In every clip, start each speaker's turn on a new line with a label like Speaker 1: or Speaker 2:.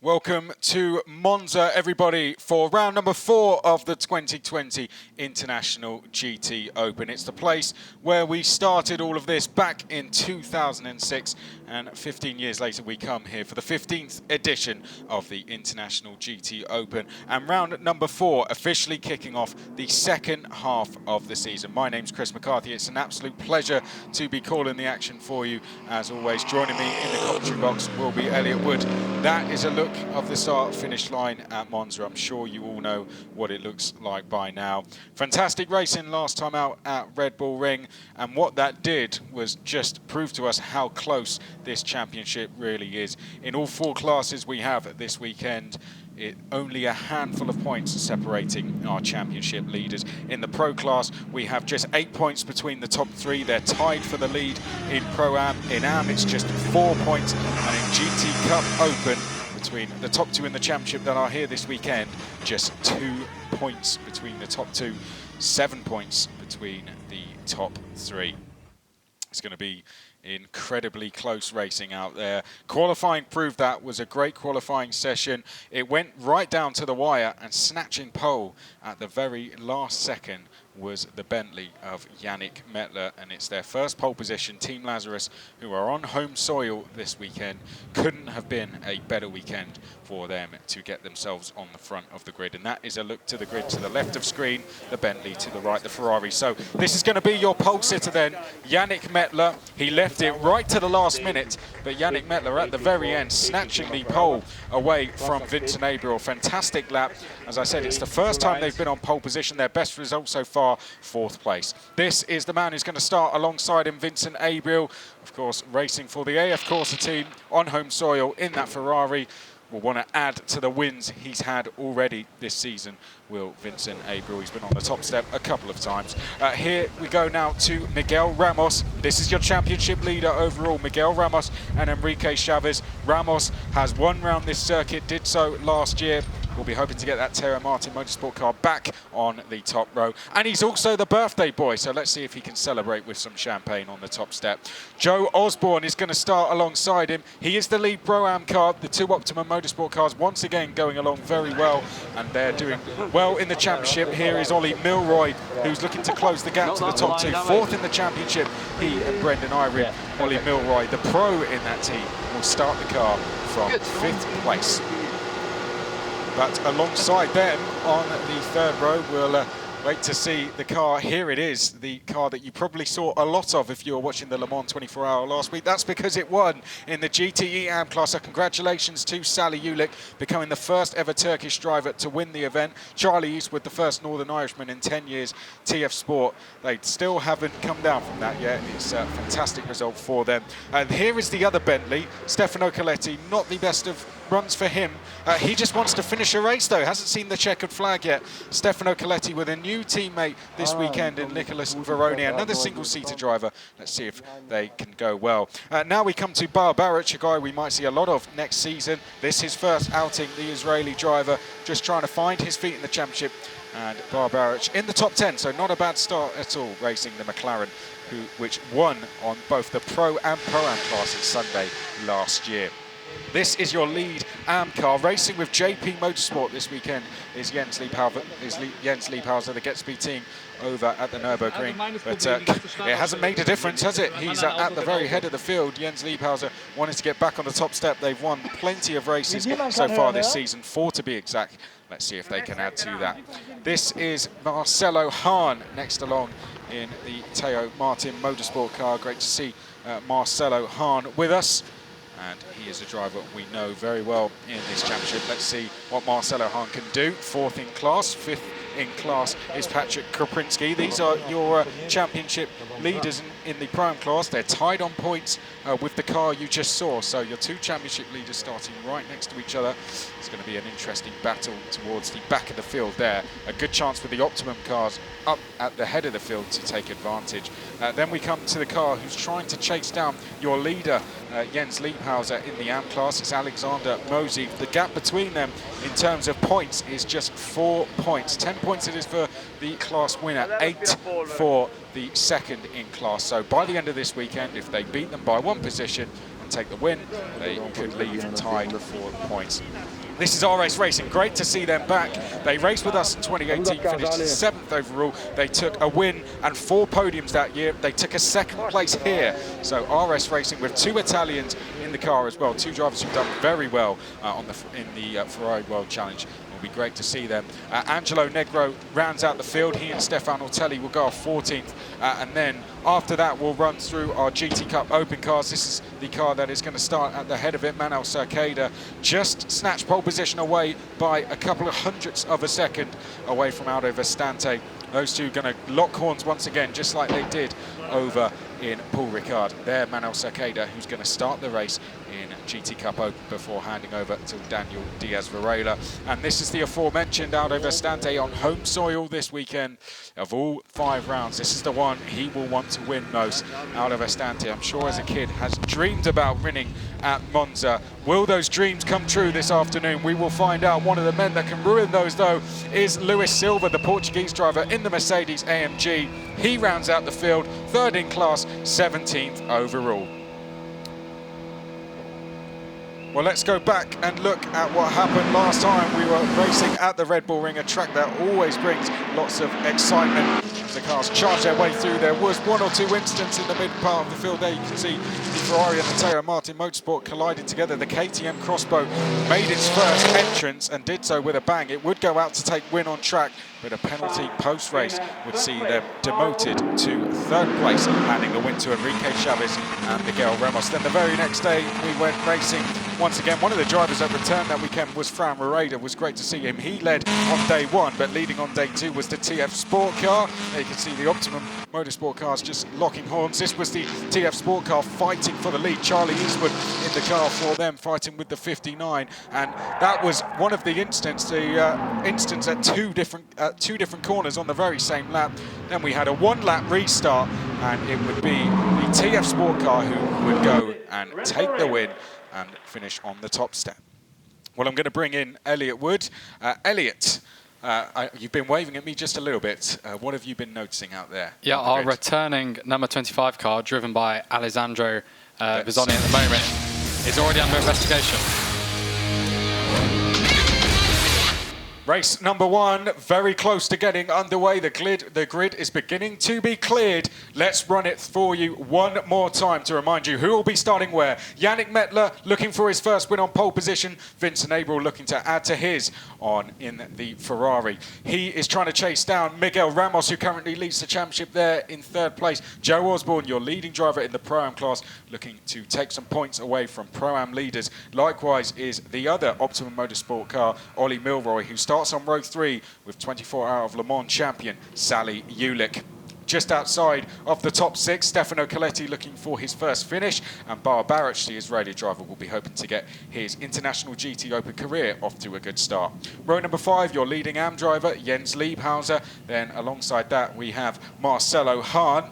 Speaker 1: Welcome to Monza, everybody, for round number 4 of the 2020 International GTOpen. It's the place where we started all of this back in 2006, and 15 years later we come here for the 15th edition of the International GTOpen, and round number 4 officially kicking off the second half of the season. My name's Chris McCarthy. It's an absolute pleasure to be calling the action for you. As always, joining me in the commentary box will be Elliot Wood. That is a look of the start-finish line at Monza. I'm sure you all know what it looks like by now. Fantastic racing last time out at Red Bull Ring, and what that did was just prove to us how close this championship really is. In all 4 classes we have this weekend, only a handful of points separating our championship leaders. In the Pro class, we have just 8 points between the top 3. They're tied for the lead in Pro-Am. In Am, it's just 4 points. And in GT Cup Open, between the top 2 in the championship that are here this weekend, just 2 points between the top 2, 7 points between the top 3. It's going to be incredibly close racing out there. Qualifying proved that was a great qualifying session. It went right down to the wire, and snatching pole at the very last second was the Bentley of Yannick Mettler, and it's their first pole position. Team Lazarus, who are on home soil this weekend, couldn't have been a better weekend for them to get themselves on the front of the grid. And that is a look to the grid to the left of screen, the Bentley to the right, the Ferrari. So this is going to be your pole sitter then, Yannick Mettler. He left it right to the last minute, but Yannick Mettler at the very end, snatching the pole away from Vincent Abriel. Fantastic lap. As I said, it's the first time they've been on pole position. Their best result so far, 4th place. This is the man who's going to start alongside him, Vincent Abriel. Of course, racing for the AF Corsa team on home soil in that Ferrari. Will want to add to the wins he's had already this season, will Vincent Abriel. He's been on the top step a couple of times. Here we go now to Miguel Ramos. This is your championship leader overall, Miguel Ramos and Enrique Chavez. Ramos has won round this circuit, did so last year. We'll be hoping to get that Teo Martin Motorsport car back on the top row. And he's also the birthday boy, so let's see if he can celebrate with some champagne on the top step. Joe Osborne is going to start alongside him. He is the lead Pro-Am car. The 2 Optimum Motorsport cars once again going along very well, and they're doing well in the championship. Here is Ollie Milroy, who's looking to close the gap to the top 2. 4th in the championship, he and Brendan Irwin. Ollie Milroy, the pro in that team, will start the car from 5th place. But alongside them on the 3rd row, we'll wait to see the car. Here it is, the car that you probably saw a lot of if you were watching the Le Mans 24-hour last week. That's because it won in the GTE AM class. So congratulations to Sally Ulick, becoming the first ever Turkish driver to win the event. Charlie Eastwood, the first Northern Irishman in 10 years, TF Sport. They still haven't come down from that yet. It's a fantastic result for them. And here is the other Bentley, Stefano Coletti. Not the best of runs for him. He just wants to finish a race though, hasn't seen the checkered flag yet. Stefano Coletti with a new teammate this weekend in Nicholas Veroni, another single-seater driver. Let's see if they can go well. Now we come to Bar Baric, a guy we might see a lot of next season. This is his first outing, the Israeli driver, just trying to find his feet in the championship. And Bar Baric in the top 10, so not a bad start at all, racing the McLaren, which won on both the Pro and Pro-Am classes Sunday last year. This is your lead AM car. Racing with JP Motorsport this weekend is Jens Liebhauser, the Getsby team over at the Nürburgring. But it hasn't made a difference, has it? He's at the very head of the field. Jens Liebhauser wanted to get back on the top step. They've won plenty of races so far this season, 4 to be exact. Let's see if they can add to that. This is Marcelo Hahn next along in the Teo Martin Motorsport car. Great to see Marcelo Hahn with us. And he is a driver we know very well in this championship. Let's see what Marcelo Hahn can do. 4th in class, 5th in class is Patrick Koprinski. These are your championship leaders in the Pro-Am class. They're tied on points with the car you just saw. So your 2 championship leaders starting right next to each other. It's going to be an interesting battle towards the back of the field there. A good chance for the Optimum cars up at the head of the field to take advantage. Then we come to the car who's trying to chase down your leader, Jens Liebhauser in the AM class. It's Alexander Mosey. The gap between them in terms of points is just 4 points. 10 points it is for the class winner, 8 for the second in class. So by the end of this weekend, if they beat them by 1 position and take the win, they could leave tied for points. This is RS Racing, great to see them back. They raced with us in 2018, finished 7th overall. They took a win and 4 podiums that year. They took a 2nd place here. So RS Racing with 2 Italians in the car as well, 2 drivers who've done very well in the Ferrari World Challenge. It'll be great to see them. Angelo Negro rounds out the field. He and Stefan Ortelli will go off 14th. And then after that, we'll run through our GT Cup Open cars. This is the car that is going to start at the head of it. Manuel Cerceda just snatched pole position away by a couple of hundredths of a second away from Aldo Vestante. Those two going to lock horns once again, just like they did over in Paul Ricard. There, Manuel Cerceda, who's going to start the race in GT Cup Open before handing over to Daniel Diaz Varela. And this is the aforementioned Aldo Vestante on home soil this weekend. Of all 5 rounds, this is the one he will want to win most. Aldo Vestante, I'm sure as a kid, has dreamed about winning at Monza. Will those dreams come true this afternoon? We will find out. One of the men that can ruin those, though, is Luis Silva, the Portuguese driver in the Mercedes AMG. He rounds out the field, 3rd in class, 17th overall. Well, let's go back and look at what happened last time we were racing at the Red Bull Ring, a track that always brings lots of excitement. As the cars charge their way through, there was 1 or 2 incidents in the mid part of the field there. You can see the Ferrari and Matteo Martin Motorsport collided together. The KTM Crossbow made its first entrance and did so with a bang. It would go out to take win on track, but a penalty post-race would see them demoted to 3rd place, handing the win to Enrique Chavez and Miguel Ramos. Then the very next day, we went racing once again. One of the drivers that returned that weekend was Fran Moreda. It was great to see him. He led on day 1, but leading on day 2 was the TF Sport car. There you can see the Optimum Motorsport cars just locking horns. This was the TF Sport car fighting for the lead. Charlie Eastwood in the car for them, fighting with the 59, and that was one of the instance at two different corners on the very same lap. Then we had a 1-lap restart, and it would be the TF Sport car who would go and take the win and finish on the top step. Well, I'm going to bring in Elliot Wood. Elliot, you've been waving at me just a little bit. What have you been noticing out there?
Speaker 2: Yeah, our returning number 25 car, driven by Alessandro Vizzoni at the moment, is already under investigation.
Speaker 1: Race number 1, very close to getting underway. The grid is beginning to be cleared. Let's run it for you one more time to remind you who will be starting where. Yannick Mettler looking for his first win on pole position. Vincent Abril looking to add to his in the Ferrari. He is trying to chase down Miguel Ramos, who currently leads the championship there in 3rd place. Joe Osborne, your leading driver in the Pro-Am class, looking to take some points away from Pro-Am leaders. Likewise is the other Optimum Motorsport car, Ollie Milroy, who starts on row 3 with 24 Hour of Le Mans champion Sally Ulick. Just outside of the top 6, Stefano Coletti looking for his first finish, and Bar Barrett, the Israeli driver, will be hoping to get his International GT Open career off to a good start. Row number 5, your leading AM driver, Jens Liebhauser. Then alongside that, we have Marcelo Hahn.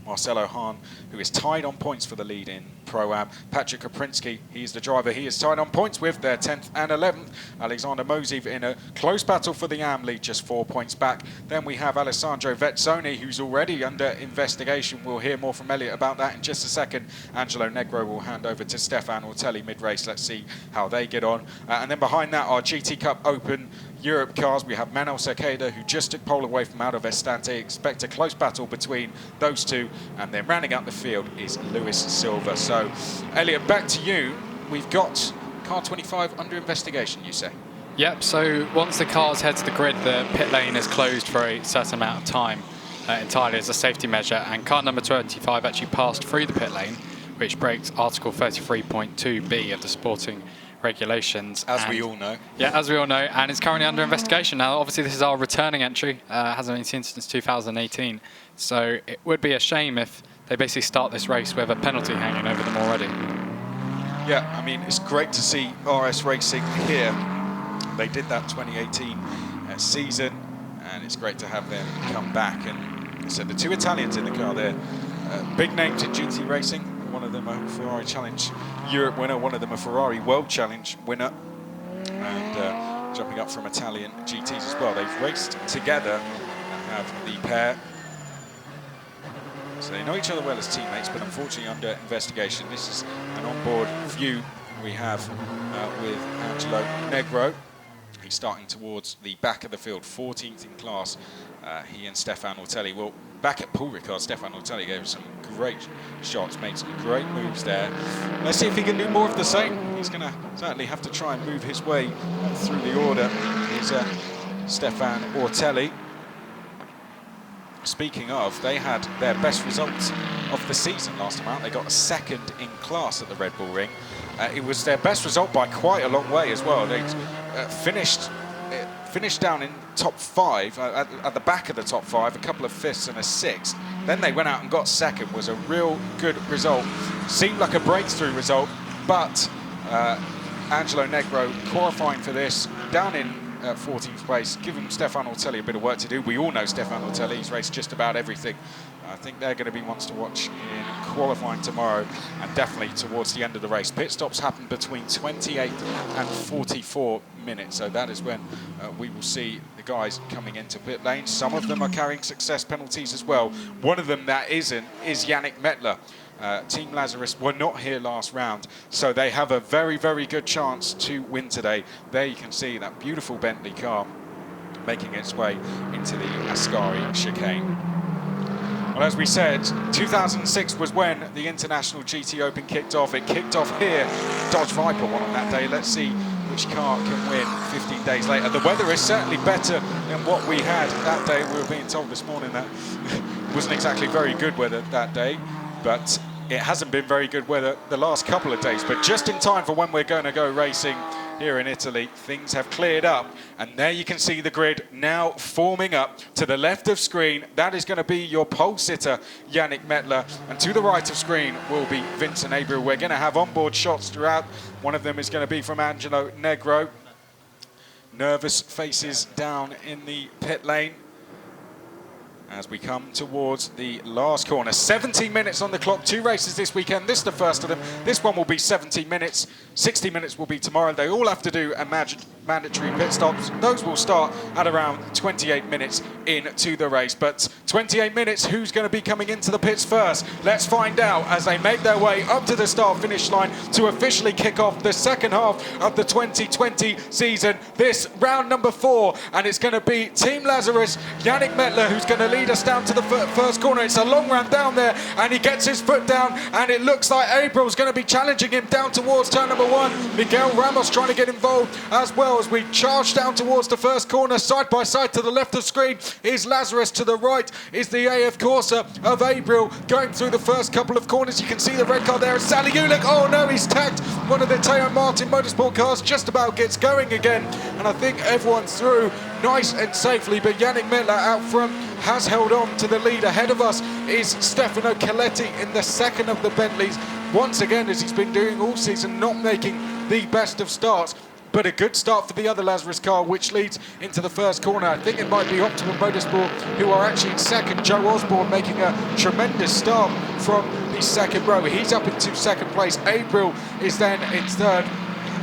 Speaker 1: Marcelo Hahn, who is tied on points for the lead in Pro-Am. Patrick Kaprinski, he's the driver he is tied on points with, their 10th and 11th. Alexander Mosiv in a close battle for the AM lead, just 4 points back. Then we have Alessandro Vezzoni, who's already under investigation. We'll hear more from Elliot about that in just a second. Angelo Negro will hand over to Stefan Ortelli mid-race. Let's see how they get on. And then behind that, our GT Cup Open Europe cars, we have Manuel Cerceda, who just took pole away from Aldo Vestante. Expect a close battle between those two, and then rounding out the field is Luis Silva. So, Elliot, back to you. We've got car 25 under investigation, you say?
Speaker 2: Yep, so once the cars head to the grid, the pit lane is closed for a certain amount of time entirely as a safety measure, and car number 25 actually passed through the pit lane, which breaks Article 33.2b of the sporting regulations.
Speaker 1: As we all know.
Speaker 2: Yeah, as we all know, and it's currently under investigation. Now, obviously, this is our returning entry. Hasn't been seen since 2018. So it would be a shame if they basically start this race with a penalty hanging over them already.
Speaker 1: Yeah, I mean, it's great to see RS Racing here. They did that 2018 season, and it's great to have them come back. And so the 2 Italians in the car there, big names in GT racing. One of them a Ferrari Challenge Europe winner, one of them a Ferrari World Challenge winner, and jumping up from Italian GTs as well. They've raced together and have the pair So they know each other well as teammates, but unfortunately under investigation. This is an onboard view we have with Angelo Negro. He's starting towards the back of the field, 14th in class. He and Stefan Ortelli. Well, back at Paul Ricard, Stefan Ortelli gave some great shots, made some great moves there. Let's see if he can do more of the same. He's going to certainly have to try and move his way through the order. Here's Stefan Ortelli. Speaking of, they had their best results of the season last time out. They got a second in class at the Red Bull Ring. It was their best result by quite a long way as well. They finished down in top 5, at the back of the top 5, a couple of 5th and a 6th. Then they went out and got second. Was a real good result. Seemed like a breakthrough result, but Angelo Negro qualifying for this down in 14th place, giving Stefan Ortelli a bit of work to do. We all know Stefan Ortelli, he's raced just about everything. I think they're going to be ones to watch in qualifying tomorrow, and definitely towards the end of the race. Pit stops happen between 28 and 44 minutes, so that is when we will see the guys coming into pit lane. Some of them are carrying success penalties as well. One of them that isn't is Yannick Mettler. Team Lazarus were not here last round, so they have a very, very good chance to win today. There you can see that beautiful Bentley car making its way into the Ascari chicane. Well, as we said, 2006 was when the International GTOpen kicked off. It kicked off here. Dodge Viper won on that day. Let's see which car can win 15 days later. The weather is certainly better than what we had that day. We were being told this morning that it wasn't exactly very good weather that day, but it hasn't been very good weather the last couple of days. But just in time for when we're going to go racing here in Italy, things have cleared up, and there you can see the grid now forming up. To the left of screen, that is going to be your pole sitter, Yannick Mettler, and to the right of screen will be Vincent Abreu. We're going to have onboard shots throughout. One of them is going to be from Angelo Negro. Nervous faces down in the pit lane as we come towards the last corner. 17 minutes on the clock, 2 races this weekend. This is the first of them. This one will be 17 minutes. 60 minutes will be tomorrow. They all have to do a mandatory pit stops. Those will start at around 28 minutes into the race. But 28 minutes, who's going to be coming into the pits first? Let's find out as they make their way up to the start-finish line to officially kick off the second half of the 2020 season. This round number 4, and it's going to be Team Lazarus, Yannick Mettler, who's going to lead us down to the first corner. It's a long run down there, and he gets his foot down, and it looks like Abreu's going to be challenging him down towards turn number 1. Miguel Ramos trying to get involved as well as we charge down towards the first corner. Side by side to the left of screen is Lazarus, to the right is the AF Corsa of Abreu going through the first couple of corners. You can see the red car there. It's Sally Ulick. Oh no, he's tagged one of the Teo Martin Motorsport cars. Just about gets going again, and I think everyone's through nice and safely, but Yannick Mettler out front has held on to the lead. Ahead of us is Stefano Coletti in the second of the Bentleys. Once again, as he's been doing all season, not making the best of starts, but a good start for the other Lazarus car, which leads into the first corner. I think it might be Optimum Motorsport who are actually in second. Joe Osborne making a tremendous start from the second row. He's up into second place. Abreu is then in third.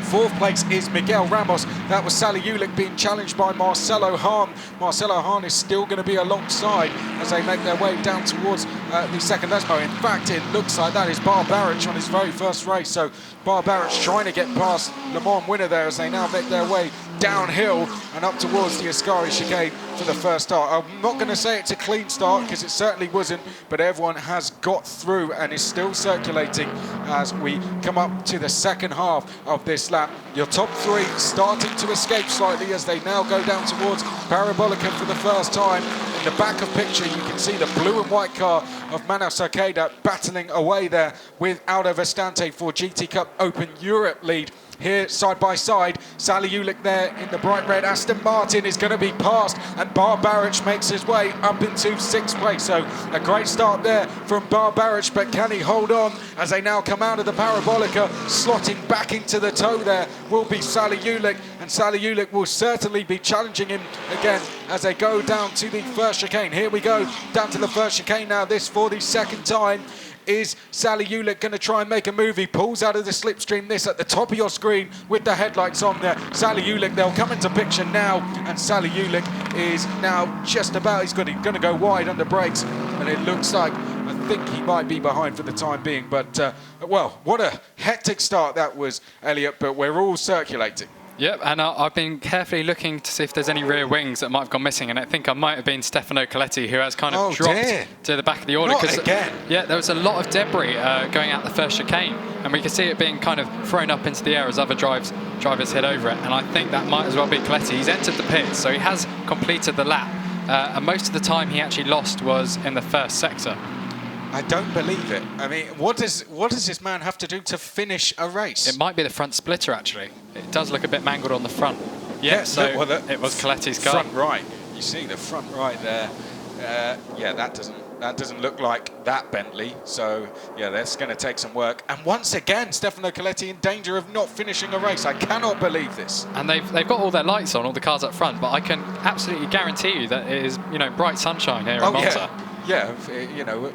Speaker 1: Fourth place is Miguel Ramos. That was Sally Ulick being challenged by Marcelo Hahn. Marcelo Hahn is still going to be alongside as they make their way down towards the second Lesmo. In fact, it looks like that is Bar Barrich on his very first race. So Bar Barrich trying to get past Le Mans winner there as they now make their way downhill and up towards the Ascari chicane for the first start. I'm not going to say it's a clean start because it certainly wasn't, but everyone has got through and is still circulating as we come up to the second half of this lap. Your top 3 starting to escape slightly as they now go down towards Parabolica for the first time. In the back of picture, you can see the blue and white car of Mano Sakeda battling away there with Aldo Vestante for GT Cup Open Europe lead. Here, side by side, Sally Ulick there in the bright red Aston Martin is going to be passed, and Bar Barrich makes his way up into 6th place. So a great start there from Bar Barrich, but can he hold on as they now come out of the Parabolica? Slotting back into the toe there will be Sally Ulick, and Sally Ulick will certainly be challenging him again as they go down to the first chicane. Here we go, down to the first chicane now, this for the second time. Is Sally Ulick going to try and make a move? He pulls out of the slipstream. This at the top of your screen with the headlights on there. Sally Ulick, they'll come into picture now, and Sally Ulick is now just about, he's going to go wide under brakes, and it looks like, I think he might be behind for the time being. But, well, what a hectic start that was, Elliot, but we're all circulating.
Speaker 2: Yep, and I've been carefully looking to see if there's any rear wings that might have gone missing, and I think I might have been Stefano Coletti, who has kind of dropped to the back of the order.
Speaker 1: Not again.
Speaker 2: Yeah, there was a lot of debris going out the first chicane, and we can see it being kind of thrown up into the air as other drivers head over it, and I think that might as well be Coletti. He's entered the pits, so he has completed the lap, and most of the time he actually lost was in the first sector.
Speaker 1: I don't believe it. I mean, what does this man have to do to finish a race?
Speaker 2: It might be the front splitter, actually. It does look a bit mangled on the front. Yeah, so it was Coletti's car.
Speaker 1: Front right. You see the front right there. Yeah, that doesn't look like that Bentley. So yeah, that's going to take some work. And once again, Stefano Coletti in danger of not finishing a race. I cannot believe this.
Speaker 2: And they've got all their lights on, all the cars up front. But I can absolutely guarantee you that it is, you know, bright sunshine here in Monza.
Speaker 1: Yeah, you know,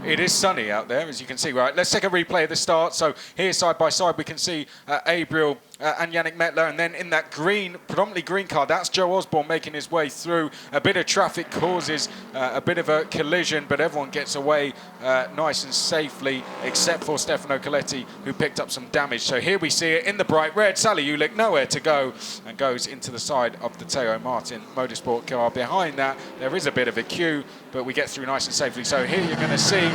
Speaker 1: it is sunny out there, as you can see. Right, let's take a replay of the start. So here, side by side, we can see Abriel and Yannick Mettler, and then in that green, predominantly green car, that's Joe Osborne making his way through. A bit of traffic causes a bit of a collision, but everyone gets away nice and safely, except for Stefano Coletti, who picked up some damage. So here we see it in the bright red. Sally Ulick nowhere to go, and goes into the side of the Teo Martin Motorsport car. Behind that, there is a bit of a queue, but we get through nice and safely. So here you're going to see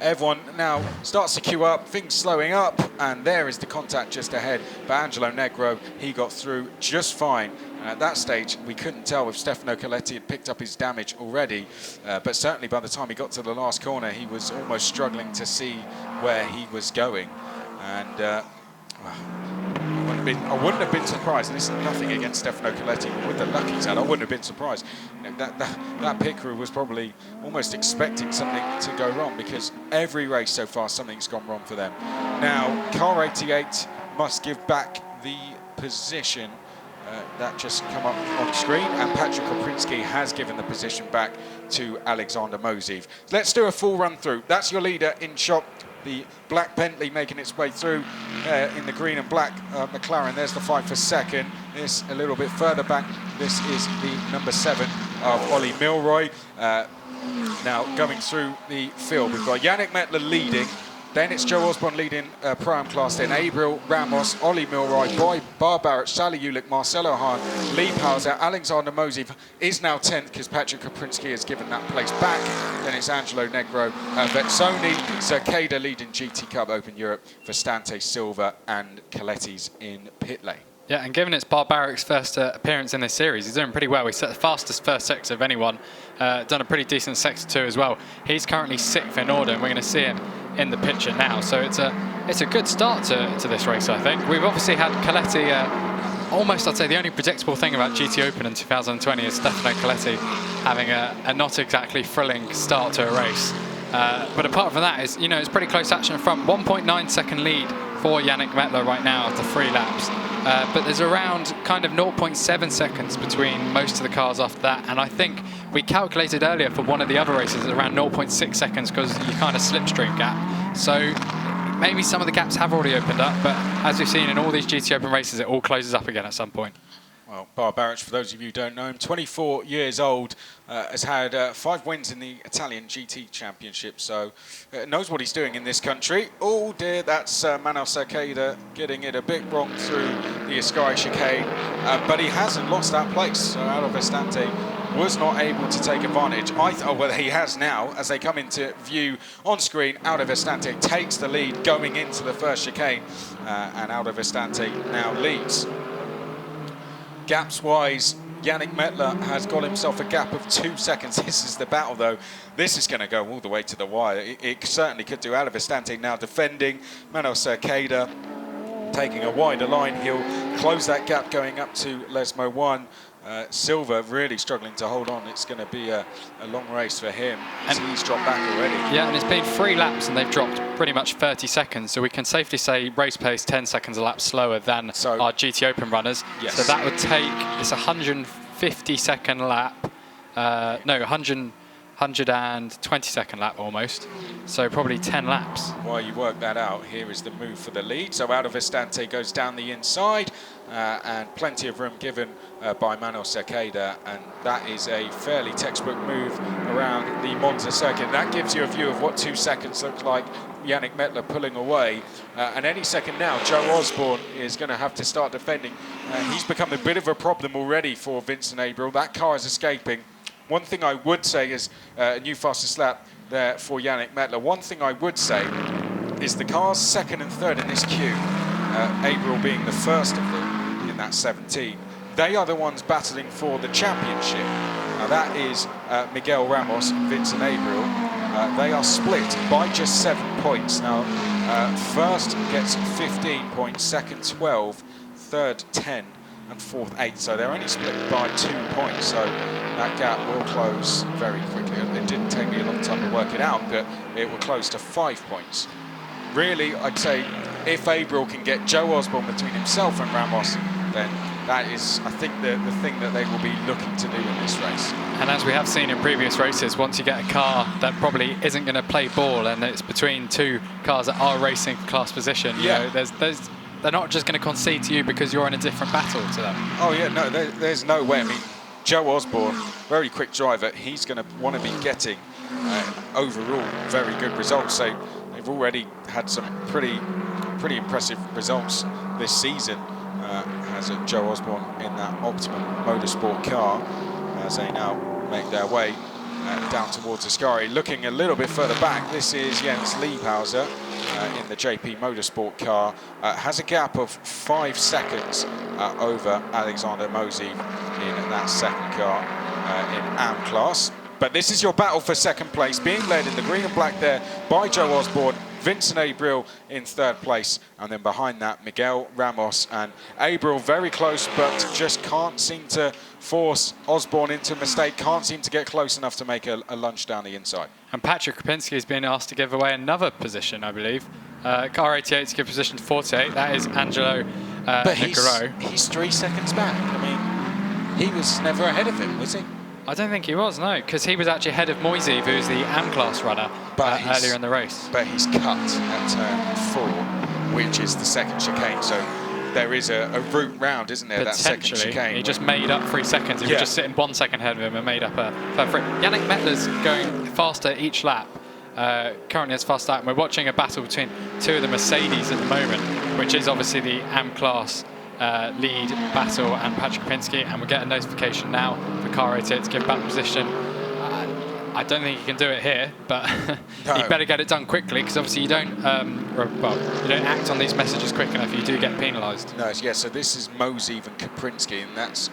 Speaker 1: everyone now starts to queue up, things slowing up, and there is the contact just ahead. But Angelo Negro, he got through just fine. And at that stage, we couldn't tell if Stefano Coletti had picked up his damage already, but certainly by the time he got to the last corner, he was almost struggling to see where he was going. And I wouldn't have been surprised, and this is nothing against Stefano Coletti, but with the luck he's had, I wouldn't have been surprised. You know, that pit crew was probably almost expecting something to go wrong, because every race so far, something's gone wrong for them. Now, car 88 must give back the position. That just come up on screen, and Patrick Koprinski has given the position back to Alexander Mosiv. Let's do a full run through. That's your leader in shot. The black Bentley making its way through in the green and black McLaren. There's the fight for second. This a little bit further back. This is the number 7 of Ollie Milroy. Now going through the field, we've got Yannick Mettler leading. Then it's Joe Osborne leading Pro-Am class. Then Abriel, Ramos, Ollie Milroy, Bar Barrett, Sally Ulick, Marcelo Hahn, Lee Powser, Alexander Mosiv is now 10th because Patrick Koprinski has given that place back. Then it's Angelo Negro, Vexoni, Cercada leading GT Cup Open Europe for Stante Silva, and Coletti's in pit lane.
Speaker 2: Yeah, and given it's Bar Barrick's first appearance in this series, he's doing pretty well. He set the fastest first sector of anyone, done a pretty decent sector 2 as well. He's currently 6th in order, and we're going to see him in the picture now. So it's a good start to this race, I think. We've obviously had Coletti, almost I'd say the only predictable thing about GTOpen in 2020 is Stefano Coletti having a not exactly thrilling start to a race. But apart from that, it's pretty close action in front. 1.9 second lead for Yannick Mettler right now after 3 laps. But there's around kind of 0.7 seconds between most of the cars after that, and I think we calculated earlier for one of the other races around 0.6 seconds because you kind of slipstream gap. So maybe some of the gaps have already opened up, but as we've seen in all these GTOpen races, it all closes up again at some point.
Speaker 1: Well, Bar Barrett, for those of you who don't know him, 24 years old, has had 5 wins in the Italian GT Championship, so knows what he's doing in this country. Oh dear, that's Manuel Cercada getting it a bit wrong through the Ascari chicane, but he hasn't lost that place, so Aldo Vestante was not able to take advantage. Well, he has now, as they come into view on screen. Aldo Vestante takes the lead going into the first chicane, and Aldo Vestante now leads. Gaps-wise, Yannick Mettler has got himself a gap of 2 seconds. This is the battle, though. This is going to go all the way to the wire. It certainly could do. Aldo Vestante now defending. Manuel Cercada taking a wider line. He'll close that gap going up to Lesmo 1. Silva really struggling to hold on. It's going to be a long race for him, and he's dropped back already. Yeah,
Speaker 2: and it's been 3 laps and they've dropped pretty much 30 seconds, so we can safely say race pace 10 seconds a lap slower than our GTOpen runners.
Speaker 1: Yes.
Speaker 2: So that would take, it's 150 second lap, no, 120 second lap almost, so probably 10 laps.
Speaker 1: While you work that out, here is the move for the lead. So Aldo Vestante goes down the inside, and plenty of room given by Manuel Cerqueda, and that is a fairly textbook move around the Monza circuit. That gives you a view of what 2 seconds look like. Yannick Mettler pulling away, and any second now Joe Osborne is going to have to start defending. He's become a bit of a problem already for Vincent Averill. That car is escaping. One thing I would say is a new fastest lap there for Yannick Mettler. One thing I would say is the cars second and third in this queue, Averill being the first of them in that 17, they are the ones battling for the championship. Now that is Miguel Ramos and Vincent Averill. They are split by just 7 points. Now, first gets 15 points, second 12, third 10, and fourth 8. So they're only split by 2 points. So that gap will close very quickly. It didn't take me a long time to work it out, but it will close to 5 points. Really, I'd say if Averill can get Joe Osborne between himself and Ramos, then that is, I think, the thing that they will be looking to do in this race.
Speaker 2: And as we have seen in previous races, once you get a car that probably isn't going to play ball, and it's between 2 cars that are racing for class position, you know, they're not just going to concede to you because you're in a different battle to them.
Speaker 1: Oh yeah, no, there's no way. I mean, Joe Osborne, very quick driver, he's going to want to be getting overall very good results. So they've already had some pretty impressive results this season. As Joe Osborne in that Optimum Motorsport car, as they now make their way down towards Ascari. Looking a little bit further back, this is Jens Liebhauser in the JP Motorsport car. Has a gap of 5 seconds over Alexander Mosiv in that second car in AM class. But this is your battle for second place, being led in the green and black there by Joe Osborne, Vincent Averill in third place, and then behind that Miguel Ramos and Averill very close, but just can't seem to force Osborne into a mistake, can't seem to get close enough to make a lunge down the inside.
Speaker 2: And Patrick Krupinski has been asked to give away another position, I believe. Car 88 to give position to 48. That is Angelo
Speaker 1: But
Speaker 2: Nicaro.
Speaker 1: he's 3 seconds back. I mean, he was never ahead of him, was he?
Speaker 2: I don't think he was, no, because he was actually ahead of Moiseev, who's the AM class runner, earlier in the race.
Speaker 1: But he's cut at turn 4, which is the second chicane. So there is a route round, isn't there? That second chicane.
Speaker 2: He just made up 3 seconds. He was just sitting 1 second ahead of him and made up a free. Yannick Mettler's going faster each lap. Currently as fast lap. And we're watching a battle between 2 of the Mercedes at the moment, which is obviously the AM class lead battle and Patrick Krupinski, and we'll get a notification now for car 88 to give back position. I don't think he can do it here, but no. You better get it done quickly, because obviously you don't you don't act on these messages quick enough, you do get penalised.
Speaker 1: No, yeah, so this is Mosiv and Kaprinski, and that's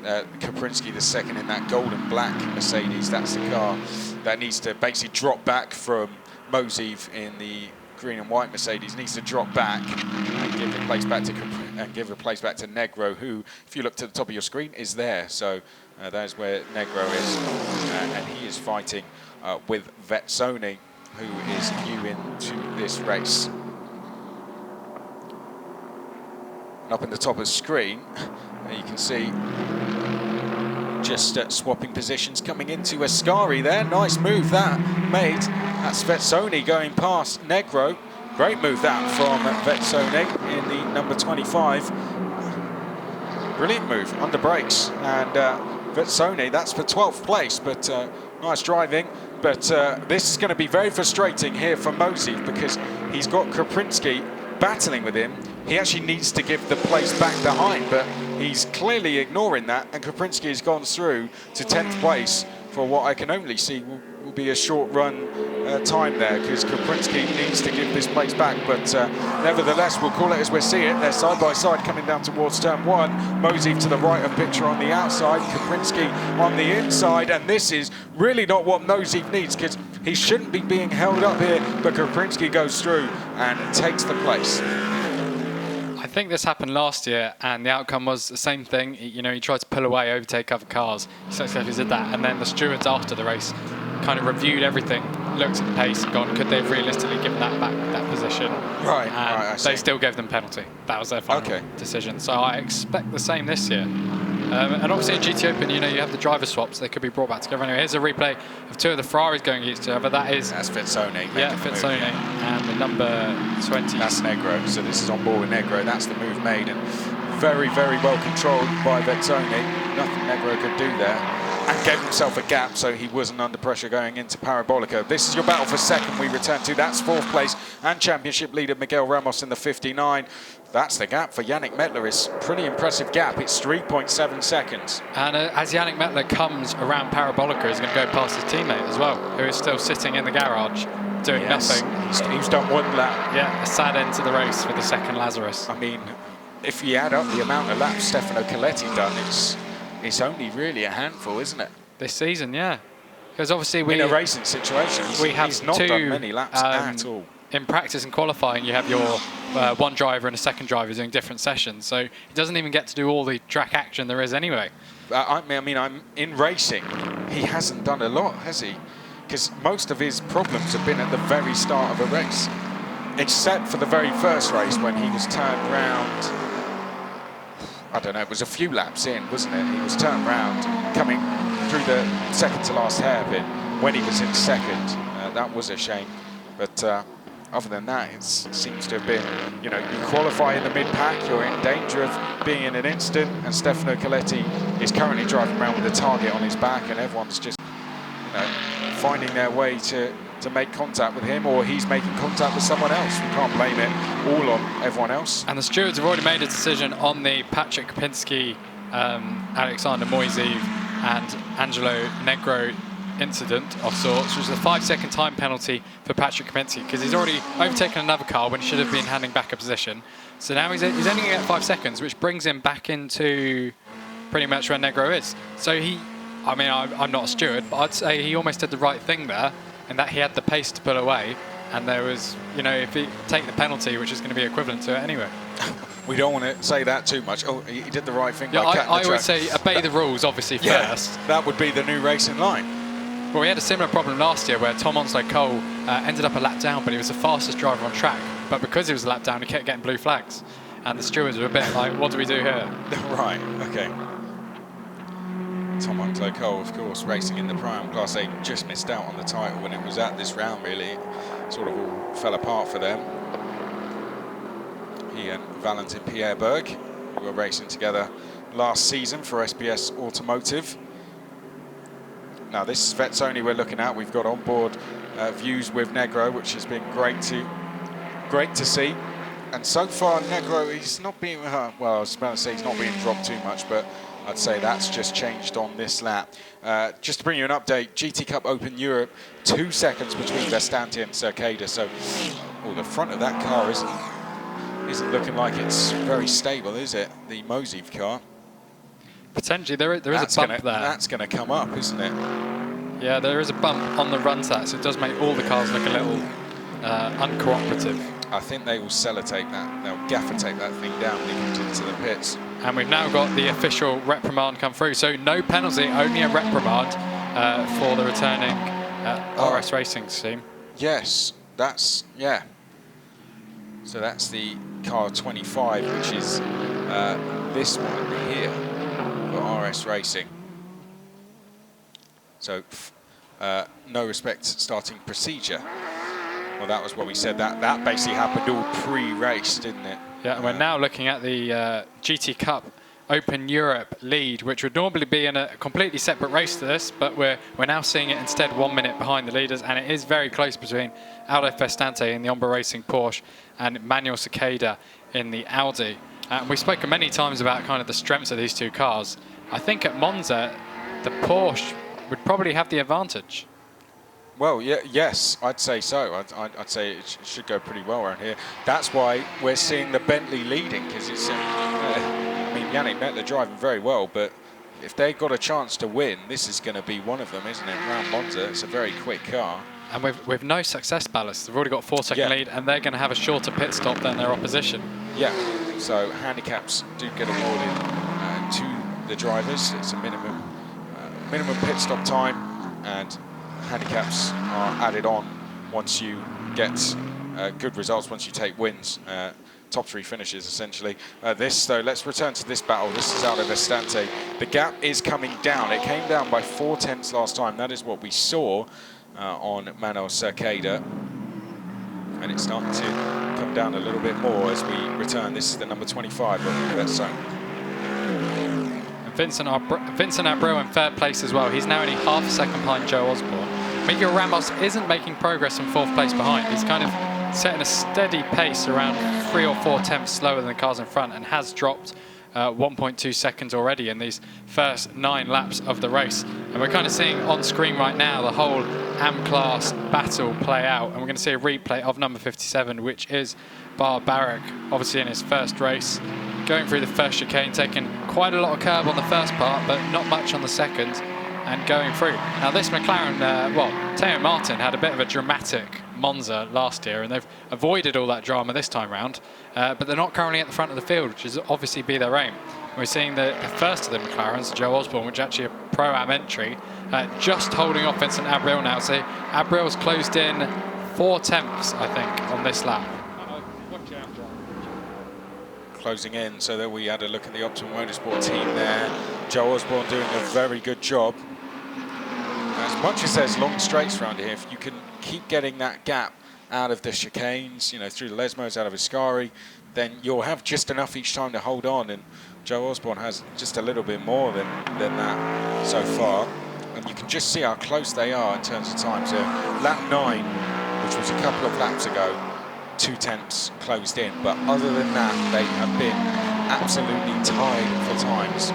Speaker 1: Kaprinski the second in that gold and black Mercedes. That's the car that needs to basically drop back from Mosiv in the green and white Mercedes, needs to drop back and give the place back to Negro, who, if you look to the top of your screen, is there. So there's where Negro is, and he is fighting with Vetsoni, who is new into this race. And up in the top of the screen, you can see just swapping positions coming into Ascari there. Nice move that made. That's Vetsoni going past Negro. Great move that from Vetsoni in the number 25. Brilliant move under brakes. And Vetsoni, that's for 12th place, but nice driving. But this is going to be very frustrating here for Mosiv, because he's got Kaprinski battling with him. He actually needs to give the place back behind, but he's clearly ignoring that, and Kaprinski has gone through to 10th place for what I can only see will be a short run time there, because Kaprinski needs to give this place back. But nevertheless, we'll call it as we see it. They're side by side coming down towards turn 1. Mosiv to the right of picture on the outside, Kaprinski on the inside, and this is really not what Mosiv needs, because he shouldn't be being held up here, but Kaprinski goes through and takes the place.
Speaker 2: I think this happened last year, and the outcome was the same thing. You know, he tried to pull away, overtake other cars. He successfully did that, and then the stewards after the race kind of reviewed everything, looked at the pace, and gone, could they have realistically given that back, that position?
Speaker 1: Right,
Speaker 2: and they still gave them penalty. That was their final decision. So I expect the same this year. And obviously in GTOpen, you know, you have the driver swaps. They could be brought back together. Anyway, here's a replay of 2 of the Ferraris going against each other. That's
Speaker 1: Vetsoni.
Speaker 2: Yeah, Vetsoni. And the number 20.
Speaker 1: That's Negro. So this is on board with Negro. That's the move made. And very, very well controlled by Vezzoni. Nothing Negro could do there. And gave himself a gap so he wasn't under pressure going into Parabolica. This is your battle for second we return to. That's fourth place and championship leader Miguel Ramos in the 59. That's the gap for Yannick Mettler. It's a pretty impressive gap. It's 3.7 seconds.
Speaker 2: And as Yannick Mettler comes around Parabolica, he's going to go past his teammate as well, who is still sitting in the garage doing nothing.
Speaker 1: He's done one lap.
Speaker 2: Yeah, a sad end to the race for the second Lazarus.
Speaker 1: I mean, if you add up the amount of laps Stefano Coletti done, it's only really a handful, isn't it?
Speaker 2: This season, yeah. Because obviously
Speaker 1: in a racing situation, he's not done many laps at all.
Speaker 2: In practice and qualifying, you have your one driver and a second driver doing different sessions, so he doesn't even get to do all the track action there is anyway.
Speaker 1: I mean, I'm in racing. He hasn't done a lot, has he? Because most of his problems have been at the very start of a race, except for the very first race when he was turned round. I don't know, it was a few laps in, wasn't it? He was turned round, coming through the second to last hairpin when he was in second. That was a shame. But other than that, it seems to have been, you know, you qualify in the mid-pack, you're in danger of being in an instant, and Stefano Coletti is currently driving around with a target on his back, and everyone's just, you know, finding their way to make contact with him, or he's making contact with someone else. We can't blame it all on everyone else.
Speaker 2: And the stewards have already made a decision on the Patrick Kapinski, Alexander Moiseev and Angelo Negro incident of sorts, which was a 5-second time penalty for Patrick Kapinski, because he's already overtaken another car when he should have been handing back a position. So now he's only going to get 5 seconds, which brings him back into pretty much where Negro is. So I mean, I'm not a steward, but I'd say he almost did the right thing there, in that he had the pace to pull away, and there was, you know, if he take the penalty, which is going to be equivalent to it anyway.
Speaker 1: We don't want to say that too much. Oh, he did the right thing.
Speaker 2: Yeah,
Speaker 1: by cutting the
Speaker 2: I would
Speaker 1: track.
Speaker 2: say obey the rules, obviously, first.
Speaker 1: That would be the new racing line.
Speaker 2: Well, we had a similar problem last year where Tom Onslow Cole ended up a lap down, but he was the fastest driver on track. But because he was a lap down, he kept getting blue flags. And the stewards were a bit like, what do we do here?
Speaker 1: Right, okay. Tom Onslow Cole, of course, racing in the Prime Class 8, just missed out on the title when it was at this round, really. It sort of all fell apart for them. He and Valentin Pierreberg, who were racing together last season for SBS Automotive. Now, this is Vezzoni we're looking at. We've got onboard views with Negro, which has been great to see. And so far, Negro, he's not being, well, I was about to say he's not being dropped too much, but I'd say that's just changed on this lap. Just to bring you an update, GT Cup Open Europe, 2 seconds between Vestante and Cercada. So, the front of that car isn't looking like it's very stable, is it? The Moiseev car.
Speaker 2: Potentially, there is a bump there.
Speaker 1: That's going to come up, isn't it?
Speaker 2: Yeah, there is a bump on the run set, so it does make all the cars look a little uncooperative.
Speaker 1: I think they will sellotape that. They'll gaffer tape that thing down when he comes into the pits.
Speaker 2: And we've now got the official reprimand come through. So no penalty, only a reprimand for the returning RS Racing team.
Speaker 1: Yes, yeah. So that's the car 25, which is this one here for RS Racing. So no respect starting procedure. Well, that was what we said. That basically happened all pre-race, didn't it?
Speaker 2: Yeah, and we're now looking at the GT Cup Open Europe lead, which would normally be in a completely separate race to this, but we're now seeing it instead 1 minute behind the leaders, and it is very close between Aldo Festante in the Omba Racing Porsche and Manuel Cicada in the Audi. We've spoken many times about kind of the strengths of these two cars. I think at Monza, the Porsche would probably have the advantage.
Speaker 1: Well, yeah, yes, I'd say so. I'd say it should go pretty well around here. That's why we're seeing the Bentley leading, because it's, I mean, Yannick Mettler driving very well, but if they've got a chance to win, this is going to be one of them, isn't it? Around Monza, it's a very quick car.
Speaker 2: And with no success ballast, they've already got 4-second lead, and they're going to have a shorter pit stop than their opposition.
Speaker 1: Yeah, so handicaps do get awarded to the drivers. It's a minimum pit stop time, and handicaps are added on once you get good results, once you take wins, top 3 finishes essentially. This though, let's return to this battle. This is Aldo Vestante. The gap is coming down. It came down by 4/10 last time. That is what we saw on Manuel Cercada. and it's starting to come down a little bit more as we return. This is the number 25 of that zone.
Speaker 2: And Vincent Abreu in third place as well. He's now only half a second behind Joe Osborne. Miguel Ramos isn't making progress in fourth place behind. He's kind of setting a steady pace around 3 or 4 tenths slower than the cars in front, and has dropped 1.2 seconds already in these first 9 laps of the race. And we're kind of seeing on screen right now the whole AM class battle play out, and we're going to see a replay of number 57, which is Barbaric, obviously in his first race, going through the first chicane, taking quite a lot of curb on the first part, but not much on the second, and going through. Now this McLaren, Teo Martin had a bit of a dramatic Monza last year, and they've avoided all that drama this time round, but they're not currently at the front of the field, which is obviously be their aim. We're seeing the first of the McLarens, Joe Osborne, which is actually a Pro-Am entry, just holding off Vincent Abreu now. So Abreu's closed in 4 tenths, I think, on this lap.
Speaker 1: Closing in, so that we had a look at the Optimum Motorsport team there. Joe Osborne doing a very good job. As much as there's long straights around here, if you can keep getting that gap out of the chicanes, you know, through the Lesmos, out of Ascari, then you'll have just enough each time to hold on. And Joe Osborne has just a little bit more than that so far. And you can just see how close they are in terms of time. So lap 9, which was a couple of laps ago, 2 tenths closed in. But other than that, they have been absolutely tied for times.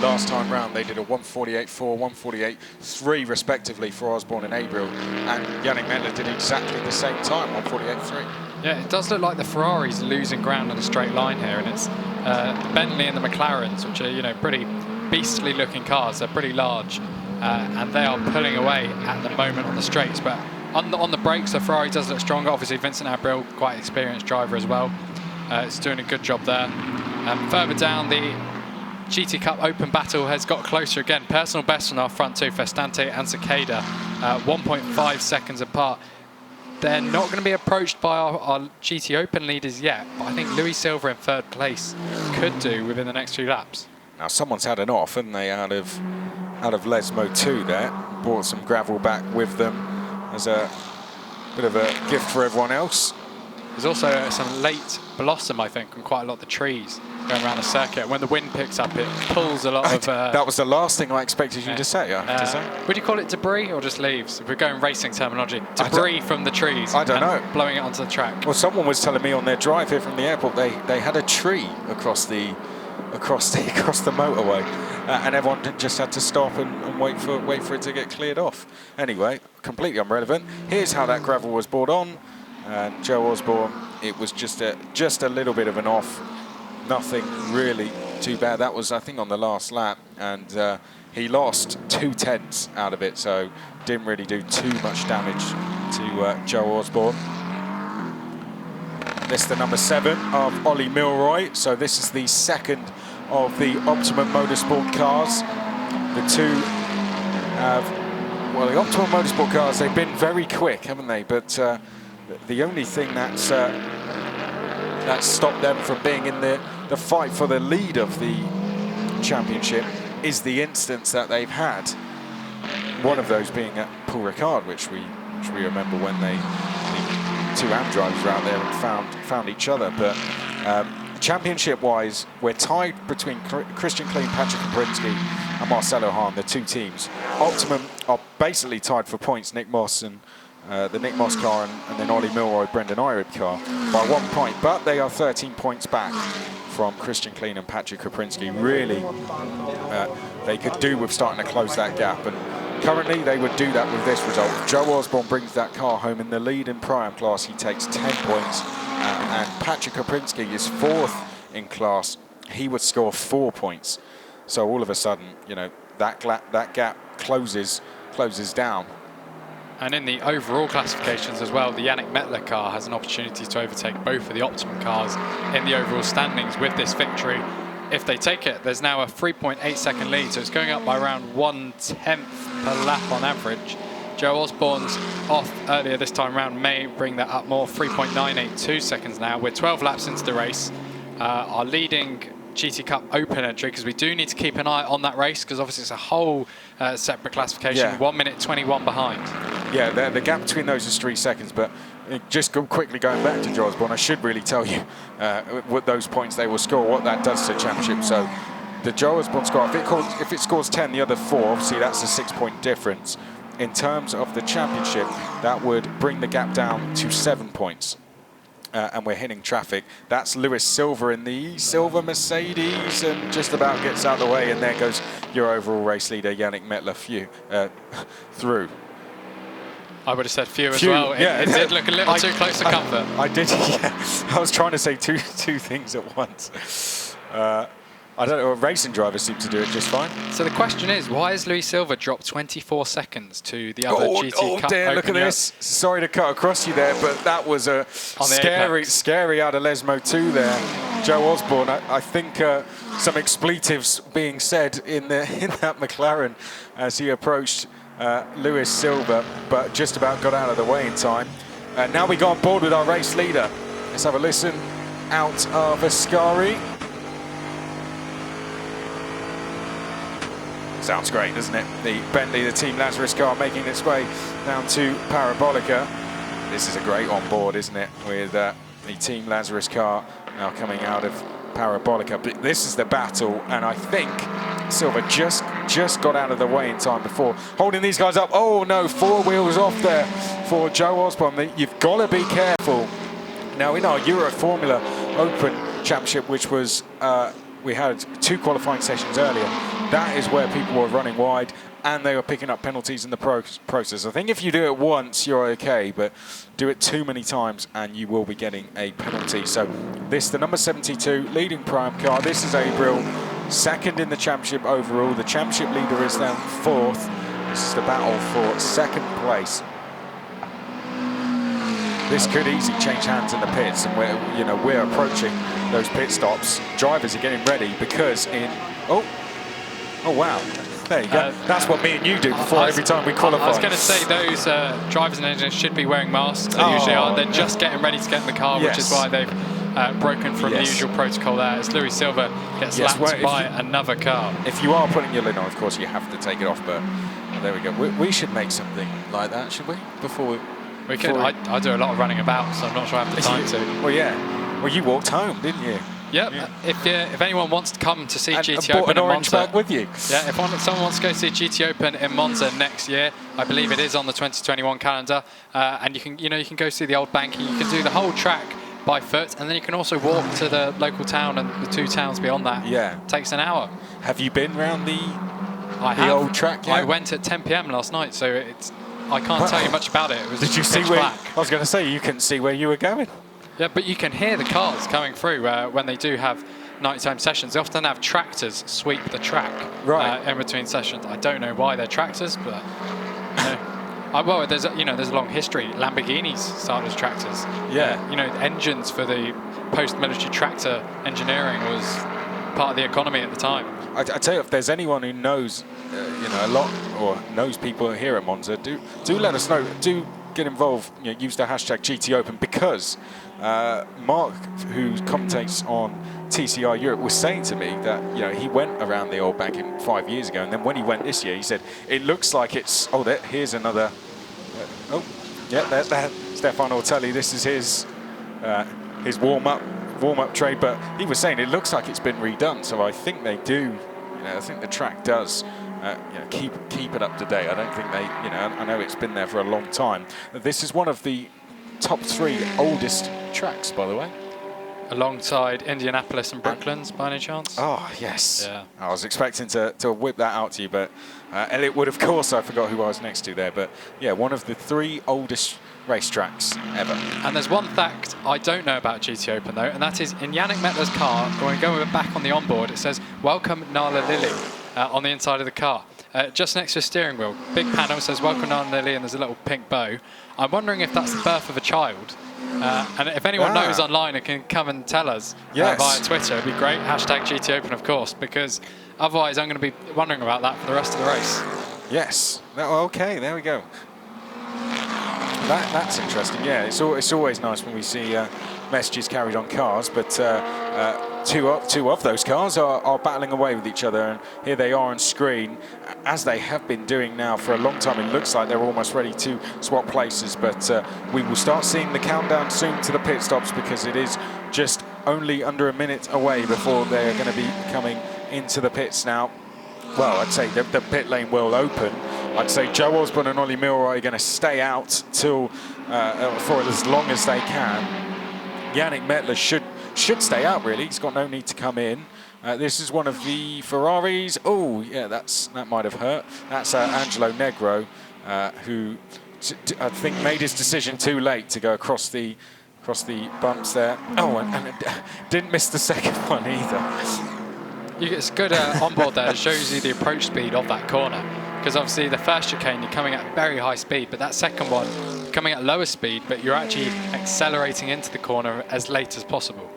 Speaker 1: Last time round, they did a 1:48.4, 1:48.3 respectively for Osborne and Abreu, and Yannick Mettler did exactly the same time, 1:48.3.
Speaker 2: Yeah, it does look like the Ferrari's losing ground on a straight line here, and it's the Bentley and the McLarens, which are, you know, pretty beastly looking cars. They're pretty large, and they are pulling away at the moment on the straights. But on the brakes, the Ferrari does look stronger. Obviously, Vincent Abreu, quite experienced driver as well. It's doing a good job there. Further down, the GT Cup Open battle has got closer again. Personal best on our front two, Festante and Cicada, 1.5 seconds apart. They're not going to be approached by our GT Open leaders yet, but I think Louis Silva in third place could do within the next few laps.
Speaker 1: Now someone's had an off, haven't they, out of Lesmo 2 there. Brought some gravel back with them as a bit of a gift for everyone else.
Speaker 2: There's also some late blossom, I think, on quite a lot of the trees going around the circuit. When the wind picks up, it pulls a lot of...
Speaker 1: that was the last thing I expected you to say, I have to say.
Speaker 2: Would you call it debris or just leaves? If we're going racing terminology. Debris from the trees.
Speaker 1: I don't know.
Speaker 2: Blowing it onto the track.
Speaker 1: Well, someone was telling me on their drive here from the airport, they had a tree across the motorway, and everyone just had to stop and wait for it to get cleared off. Anyway, completely irrelevant. Here's how that gravel was brought on. And Joe Osborne, it was just a little bit of an off, nothing really too bad. That was, I think, on the last lap, and he lost 2 tenths out of it, so didn't really do too much damage to Joe Osborne. This is the number 7 of Ollie Milroy, so this is the second of the Optimum Motorsport cars. The two have, well, the Optimum Motorsport cars, they've been very quick, haven't they? But the only thing that's stopped them from being in the fight for the lead of the championship is the instance that they've had. One of those being at Paul Ricard, which we remember when the 2 AM drivers were out there and found each other. But championship-wise, we're tied between Christian Klein, Patrick Kaprinsky, and Marcelo Hahn, the 2 teams. Optimum are basically tied for points, Nick Moss and the Nick Moss car, and then Ollie Milroy, Brendan Irib car by 1 point, but they are 13 points back from Christian Klein and Patrick Kaprinsky. Really, they could do with starting to close that gap, and currently they would do that with this result. If Joe Osborne brings that car home in the lead in Pro-Am class, he takes 10 points, and Patrick Kaprinsky is 4th in class. He would score 4 points. So all of a sudden, you know, that gap closes down.
Speaker 2: And in the overall classifications as well, the Yannick Mettler car has an opportunity to overtake both of the Optimum cars in the overall standings with this victory. If they take it, there's now a 3.8 second lead, so it's going up by around 1/10 per lap on average. Joe Osborne's off earlier this time round may bring that up more, 3.982 seconds now. We're 12 laps into the race. Our leading GT Cup Open entry, because we do need to keep an eye on that race, because obviously it's a whole separate classification.
Speaker 1: Yeah.
Speaker 2: 1 minute 21 behind.
Speaker 1: Yeah, the gap between those is 3 seconds, but just quickly going back to Joe Osborne, I should really tell you what those points they will score, what that does to the championship. So the Joe Osborne score, if it scores 10, the other 4, obviously that's a 6-point difference. In terms of the championship, that would bring the gap down to 7 points. And we're hitting traffic. That's Lewis Silver in the silver Mercedes, and just about gets out of the way, and there goes your overall race leader, Yannick Mettler, through.
Speaker 2: I would have said few as well.
Speaker 1: Yeah,
Speaker 2: it did look a little too close to comfort.
Speaker 1: I did, yeah. I was trying to say two things at once. I don't know, racing drivers seem to do it just fine.
Speaker 2: So the question is, why has Louis Silva dropped 24 seconds to the other GT Cup?
Speaker 1: Oh dear, look at this. Sorry to cut across you there, but that was a scary out of Lesmo 2 there. Joe Osborne, I think some expletives being said in that McLaren as he approached Lewis Silva, but just about got out of the way in time. Now we go on board with our race leader. Let's have a listen out of Ascari. Sounds great, doesn't it? The Bentley, the Team Lazarus car making its way down to Parabolica. This is a great on-board, isn't it? With the Team Lazarus car now coming out of Parabolica. But this is the battle, and I think Silva just got out of the way in time before holding these guys up. Oh no, 4 wheels off there for Joe Osborne. You've got to be careful. Now in our Euro Formula Open Championship, which was we had 2 qualifying sessions earlier, that is where people were running wide and they were picking up penalties in the process. I think if you do it once, you're okay, but do it too many times and you will be getting a penalty. So this, the number 72, leading prime car. This is Abril, 2nd in the championship overall. The championship leader is then 4th. This is the battle for 2nd place. This could easily change hands in the pits, and we're approaching those pit stops. Drivers are getting ready because oh wow, there you go. That's what me and you do before every time we qualify.
Speaker 2: I was going to say those drivers and engineers should be wearing masks. They usually are. They're just getting ready to get in the car, which is why they've broken from the usual protocol there. As Louis Silva gets lapped by another car.
Speaker 1: If you are putting your lid on, of course you have to take it off. But there we go. We should make something like that, should we? Before
Speaker 2: we could. I do a lot of running about, so I'm not sure I have the time to.
Speaker 1: Well, yeah. Well, you walked home, didn't you?
Speaker 2: Yep. Yeah. If anyone wants to come to see GT
Speaker 1: bought
Speaker 2: Open
Speaker 1: an
Speaker 2: in
Speaker 1: orange
Speaker 2: Monza,
Speaker 1: bag with you.
Speaker 2: Yeah. If someone wants to go see GT Open in Monza next year, I believe it is on the 2021 calendar, and you can go see the old bank. You can do the whole track by foot, and then you can also walk to the local town and the 2 towns beyond that.
Speaker 1: Yeah.
Speaker 2: It takes an hour.
Speaker 1: Have you been round the old track yet?
Speaker 2: I went at 10 p.m. last night, so I can't tell you much about it. It was
Speaker 1: Did you see
Speaker 2: where?
Speaker 1: I was going to say you couldn't see where you were going.
Speaker 2: Yeah, but you can hear the cars coming through when they do have nighttime sessions. They often have tractors sweep the track in between sessions. I don't know why they're tractors, but well, there's a long history. Lamborghinis started as tractors.
Speaker 1: Yeah.
Speaker 2: Engines for the post-military tractor engineering was part of the economy at the time.
Speaker 1: I tell you, if there's anyone who knows, a lot or knows people here at Monza, do let us know. Do get involved. Use the hashtag GTOpen, because Mark, who commentates on TCR Europe, was saying to me that he went around the old bank 5 years ago, and then when he went this year, he said it looks like it's. Here's another. That Stefan Ortelli. This is his warm-up trade, but he was saying it looks like it's been redone. So I think they do. I think the track does. Keep it up to date. I don't think they. I know it's been there for a long time. This is one of the top 3 oldest tracks, by the way.
Speaker 2: Alongside Indianapolis and Brooklands, by any chance?
Speaker 1: Oh, yes.
Speaker 2: Yeah.
Speaker 1: I was expecting to whip that out to you, but Elliot Wood, of course, I forgot who I was next to there. But yeah, one of the 3 oldest racetracks ever.
Speaker 2: And there's one fact I don't know about GT Open, though, and that is in Yannick Mettler's car, when we go back on the onboard, it says, "Welcome Nala Lily," on the inside of the car. Just next to the steering wheel. Big panel says, "Welcome Nala Lily," and there's a little pink bow. I'm wondering if that's the birth of a child. And if anyone knows online and can come and tell us via Twitter, it'd be great. Hashtag GT Open, of course, because otherwise I'm going to be wondering about that for the rest of the race.
Speaker 1: Yes. Okay, there we go. That's interesting. Yeah, it's always nice when we see messages carried on cars, but two of those cars are battling away with each other, and here they are on screen, as they have been doing now for a long time. It looks like they're almost ready to swap places, but we will start seeing the countdown soon to the pit stops, because it is just only under a minute away before they're going to be coming into the pits now. Well, I'd say the pit lane will open. I'd say Joe Osborne and Ollie Milroy are going to stay out till for as long as they can. Yannick Mettler should stay out, really. He's got no need to come in. This is one of the Ferraris. Oh, yeah, that might have hurt. That's Angelo Negro, who I think made his decision too late to go across the bumps there. Oh, and didn't miss the second one either.
Speaker 2: It's good onboard there. It shows you the approach speed of that corner. Because obviously the first chicane, you're coming at very high speed, but that second one, you're coming at lower speed, but you're actually accelerating into the corner as late as possible.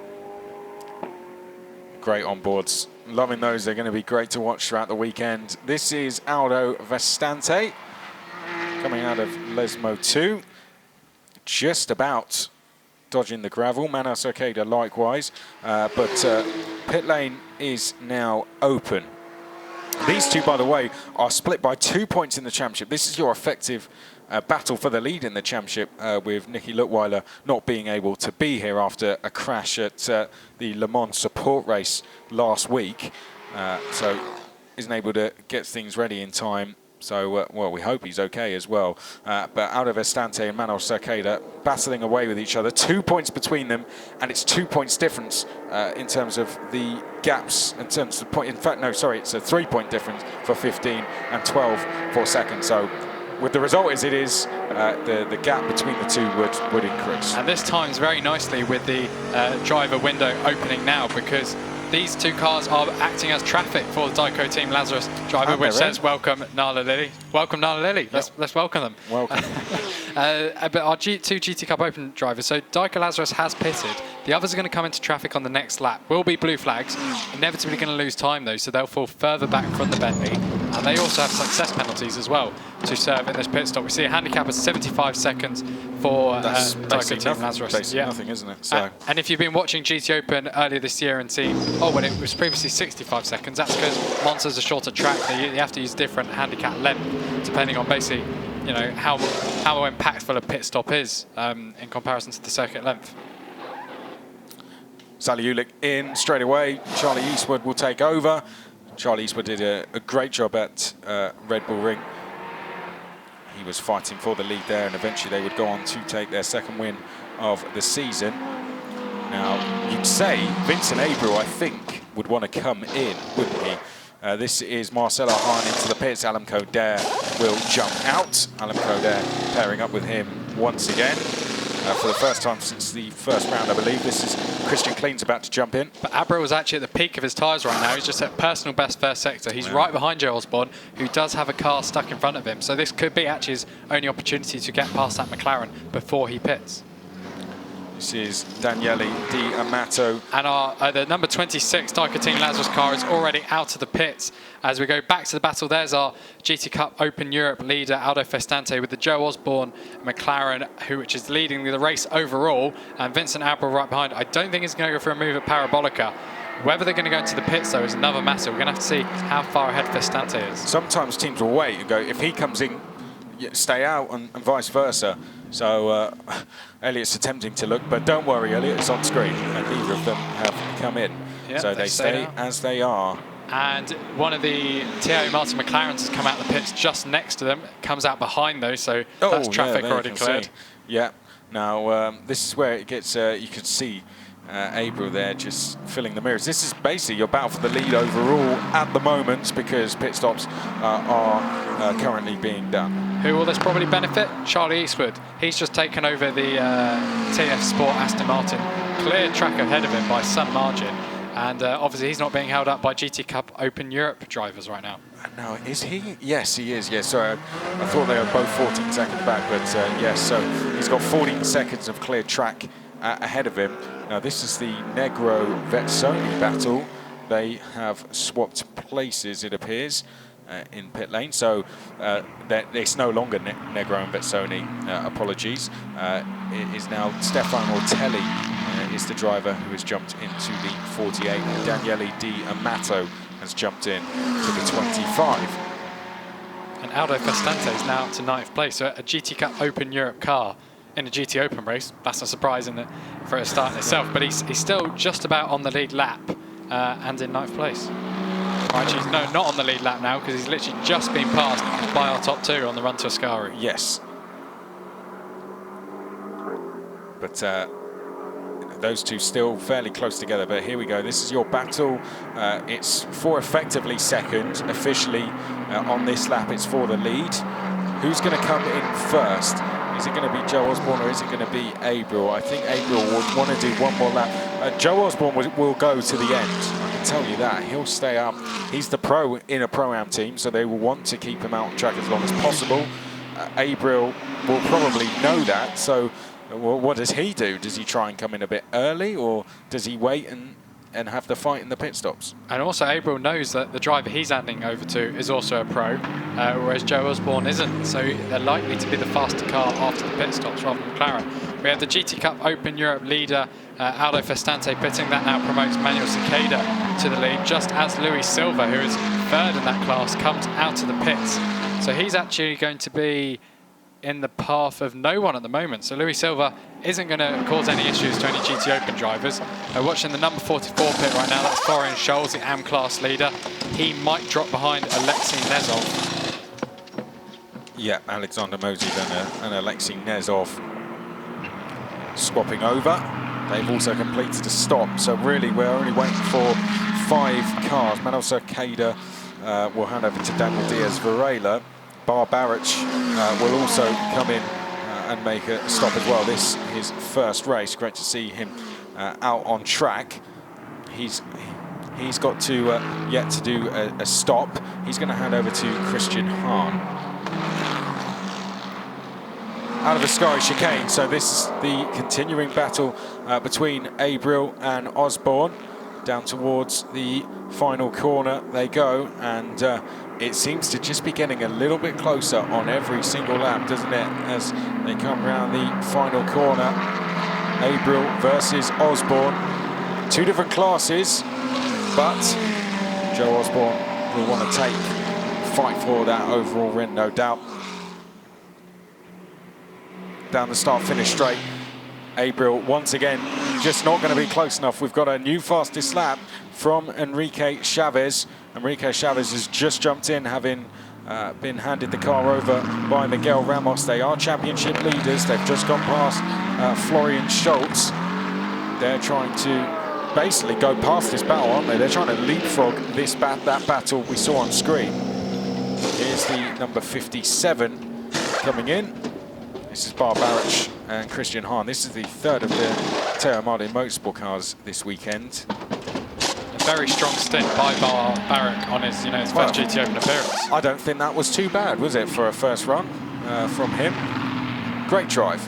Speaker 1: Great onboards. Loving those. They're going to be great to watch throughout the weekend. This is Aldo Vestante coming out of Lesmo 2. Just about dodging the gravel. Manos Arcada likewise. But pit lane is now open. These two, by the way, are split by 2 points in the championship. This is your effective battle for the lead in the championship, with Nicky Luttweiler not being able to be here after a crash at the Le Mans support race last week. So isn't able to get things ready in time. So, well, we hope he's okay as well. But Aldo Vestante and Manuel Cerqueda battling away with each other. 2 points between them, and it's 2 points difference in terms of the gaps. In terms of point, in fact, no, sorry, it's a 3 point difference for 15 and 12 for second. So, with the result as it is, the gap between the two would increase.
Speaker 2: And this times very nicely with the driver window opening now, because these two cars are acting as traffic for the Dyco Team Lazarus driver, which says welcome Nala Lilly. Welcome Nala Lilly. Let's welcome them.
Speaker 1: Welcome.
Speaker 2: But our two GT Cup Open drivers, so Dyco Lazarus has pitted. The others are going to come into traffic on the next lap. Will be blue flags. Inevitably going to lose time though, so they'll fall further back from the Bentley. And they also have success penalties as well to serve in this pit stop. We see a handicap of 75 seconds for Dyco Team Lazarus.
Speaker 1: Basically nothing, isn't it? So.
Speaker 2: And if you've been watching GTOpen earlier this year and seen, when it was previously 65 seconds, that's because Monza's a shorter track. You have to use different handicap length depending on basically, how impactful a pit stop is in comparison to the circuit length.
Speaker 1: Sally Ulick in straight away. Charlie Eastwood will take over. Charlie Eastwood did a great job at Red Bull Ring. He was fighting for the lead there, and eventually they would go on to take their second win of the season. Now, you'd say Vincent Abreu, I think, would want to come in, wouldn't he? This is Marcelo Hahn into the pits. Alan Coder will jump out. Alan Coder pairing up with him once again. For the first time since the first round, I believe. This is Christian Klein's about to jump in.
Speaker 2: But Abreu was actually at the peak of his tyres right now. He's just at personal best first sector. He's right behind Joe Osborne, who does have a car stuck in front of him. So this could be actually his only opportunity to get past that McLaren before he pits.
Speaker 1: This is Daniele Di Amato.
Speaker 2: And the number 26 Dyco Team Lazarus car is already out of the pits. As we go back to the battle, there's our GT Cup Open Europe leader, Aldo Festante, with the Joe Osborne McLaren, which is leading the race overall, and Vincent Abreu right behind. I don't think he's going to go for a move at Parabolica. Whether they're going to go into the pits, though, is another matter. We're going to have to see how far ahead Festante is.
Speaker 1: Sometimes teams will wait and go, if he comes in, stay out, and vice versa. So Elliot's attempting to look, but don't worry, Elliot is on screen, and neither of them have come in. Yep, so they stay as they are.
Speaker 2: And one of the Thierry Martin McLarens has come out the pits just next to them. Comes out behind those, so that's traffic already cleared.
Speaker 1: Yeah. Now this is where it gets. You can see Abreu there just filling the mirrors. This is basically your battle for the lead overall at the moment, because pit stops are currently being done.
Speaker 2: Who will this probably benefit? Charlie Eastwood. He's just taken over the TF Sport Aston Martin. Clear track ahead of him by some margin. And obviously he's not being held up by GT Cup Open Europe drivers right now.
Speaker 1: No, is he? Yes, he is. Yes, sorry, I thought they were both 14 seconds back, but yes, so he's got 14 seconds of clear track ahead of him. Now this is the Negro Vetsoni battle. They have swapped places, it appears, in pit lane. So it's no longer Negro and Vetsoni. Apologies. It is now Stefan Ortelli is the driver who has jumped into the 48. And Daniele Di Amato has jumped in to the 25.
Speaker 2: And Aldo Festante is now to 9th place. So a GT Cup Open Europe car in a GTOpen race. That's a surprise for a start in itself. But he's still just about on the lead lap and in 9th place. Actually, no, not on the lead lap now, because he's literally just been passed by our top 2 on the run to Ascari.
Speaker 1: Yes. But those two still fairly close together. But here we go. This is your battle. It's for effectively second. Officially on this lap, it's for the lead. Who's going to come in first? Is it going to be Joe Osborne or is it going to be Abriel? I think Abriel would want to do one more lap. Joe Osborne will go to the end. I can tell you that. He'll stay up. He's the pro in a Pro-Am team, so they will want to keep him out on track as long as possible. Abriel will probably know that, so what does he do? Does he try and come in a bit early, or does he wait and have the fight in the pit stops?
Speaker 2: And also Abriel knows that the driver he's handing over to is also a pro, whereas Joe Osborne isn't, so they're likely to be the faster car after the pit stops rather than McLaren. We have the GT Cup Open Europe leader Aldo Festante pitting. That now promotes Manuel Cicada to the lead, just as Luis Silva, who is 3rd in that class, comes out of the pits. So he's actually going to be in the path of no one at the moment. So Luis Silva isn't going to cause any issues to any GTOpen drivers. Watching the number 44 pit right now, that's Florian Scholz, the AM class leader. He might drop behind Alexei Nezov.
Speaker 1: Yeah, Alexander Mosey and Alexei Nezov swapping over. They've also completed a stop, so really we're only waiting for 5 cars. Manuel Cicada will hand over to Daniel Diaz Varela. Bar Barrich will also come in and make a stop as well. This is his first race. Great to see him out on track. He's got to yet to do a stop. He's going to hand over to Christian Hahn. Out of the Ascari chicane, so this is the continuing battle between Abriel and Osborne. Down towards the final corner they go, and it seems to just be getting a little bit closer on every single lap, doesn't it, as they come around the final corner. Abriel versus Osborne, 2 different classes, but Joe Osborne will want to fight for that overall win, no doubt. Down the start-finish straight, Abriel once again just not going to be close enough. We've got a new fastest lap from Enrique Chavez. Enrique Chavez has just jumped in, having been handed the car over by Miguel Ramos. They are championship leaders. They've just gone past Florian Scholz. They're trying to basically go past this battle, aren't they? They're trying to leapfrog that battle we saw on screen. Here's the number 57 coming in. This is Bar Barrich and Christian Hahn. This is the 3rd of the Teo Martin Motorsport cars this weekend.
Speaker 2: A very strong stint by Bar Barrich on his, his first GTOpen appearance.
Speaker 1: I don't think that was too bad, was it, for a first run from him? Great drive.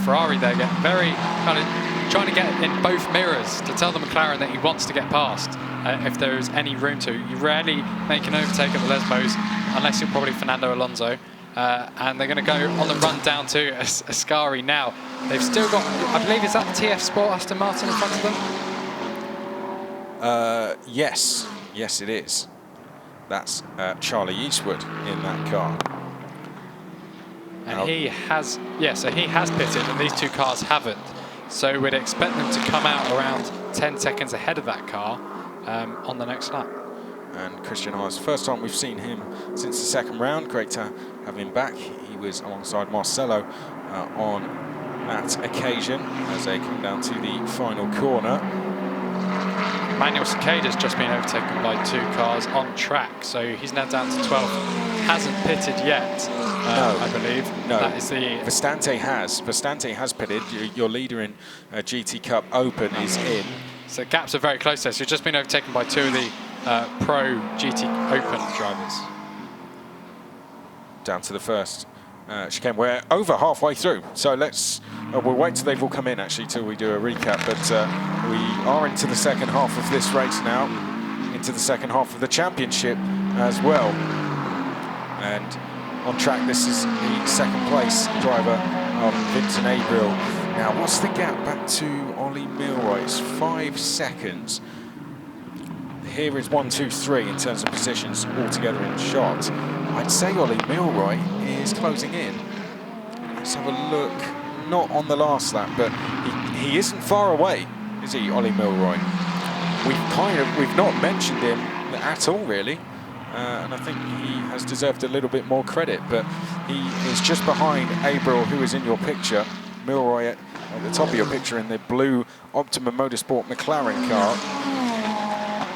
Speaker 2: Ferrari there getting very kind of trying to get in both mirrors to tell the McLaren that he wants to get past if there is any room to. You rarely make an overtake at the Lesmos unless you're probably Fernando Alonso. And they're going to go on the run down to Ascari now. They've still got, I believe, is that TF Sport Aston Martin in front of them?
Speaker 1: Yes, it is. That's Charlie Eastwood in that car.
Speaker 2: And he has, so he has pitted, and these 2 cars haven't. So we'd expect them to come out around 10 seconds ahead of that car on the next lap.
Speaker 1: And Christian Haas, first time we've seen him since the 2nd round. Great to have him back. He was alongside Marcelo on that occasion as they come down to the final corner.
Speaker 2: Manuel Cicada's just been overtaken by 2 cars on track, so he's now down to 12th. Hasn't pitted yet,
Speaker 1: no,
Speaker 2: I believe.
Speaker 1: No,
Speaker 2: that is the
Speaker 1: Festante has pitted. Your leader in GT Cup Open is in.
Speaker 2: So gaps are very close there. So he's just been overtaken by 2 of the pro GTOpen drivers.
Speaker 1: Down to the first chicane. We're over halfway through, so let's we'll wait till they've all come in actually till we do a recap. But we are into the 2nd half of this race now, into the 2nd half of the championship as well. And on track, this is the 2nd place driver, Vincent Abriel. Now, what's the gap back to Ollie Milroy. It's 5 seconds. Here is 1, 2, 3 in terms of positions altogether in shot. I'd say Ollie Milroy is closing in. Let's have a look. Not on the last lap, but he isn't far away, is he, Ollie Milroy? We've not mentioned him at all, really. And I think he has deserved a little bit more credit, but he is just behind Abril, who is in your picture. Milroy at the top of your picture in the blue Optimum Motorsport McLaren car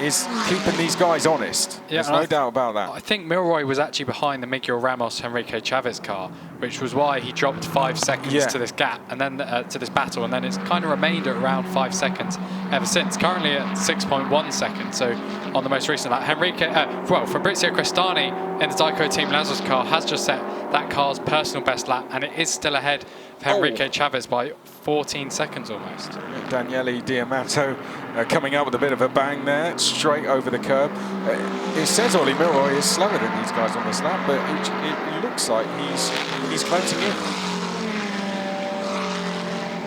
Speaker 1: is keeping these guys honest.
Speaker 2: Yeah,
Speaker 1: there's no doubt about that.
Speaker 2: I think Milroy was actually behind the Miguel Ramos Henrique Chavez car, which was why he dropped 5 seconds to this gap and then to this battle, and then it's kind of remained at around 5 seconds ever since. Currently at 6.1 seconds. So on the most recent lap, Fabrizio Crestani in the Dyco Team Lazarus car has just set that car's personal best lap, and it is still ahead of Henrique Chavez by 14 seconds almost.
Speaker 1: Daniele Diamato coming up with a bit of a bang there, straight over the curb. It says Ollie Milroy is slower than these guys on this lap, but it looks like he's closing in.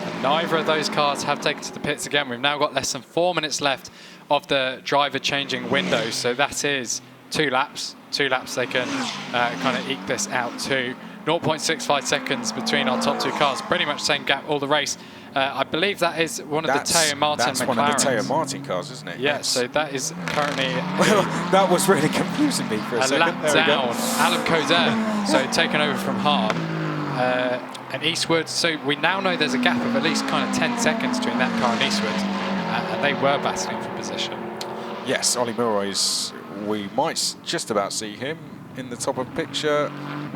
Speaker 2: And neither of those cars have taken to the pits again. We've now got less than 4 minutes left of the driver changing window, so that is 2 laps. 2 laps they can kind of eke this out to. 0.65 seconds between our top 2 cars, pretty much same gap all the race. I believe that is one of the Teo Martin McLarens.
Speaker 1: That's one of the Teo Martin cars, isn't it?
Speaker 2: Yeah, so that is currently...
Speaker 1: Well, that was really confusing me for a second.
Speaker 2: Lap down, Alan Coder, so taken over from Hart. And Eastwood, so we now know there's a gap of at least kind of 10 seconds between that car and Eastwood. And they were battling for position.
Speaker 1: Yes, Ollie Milroy's, we might just about see him in the top of the picture.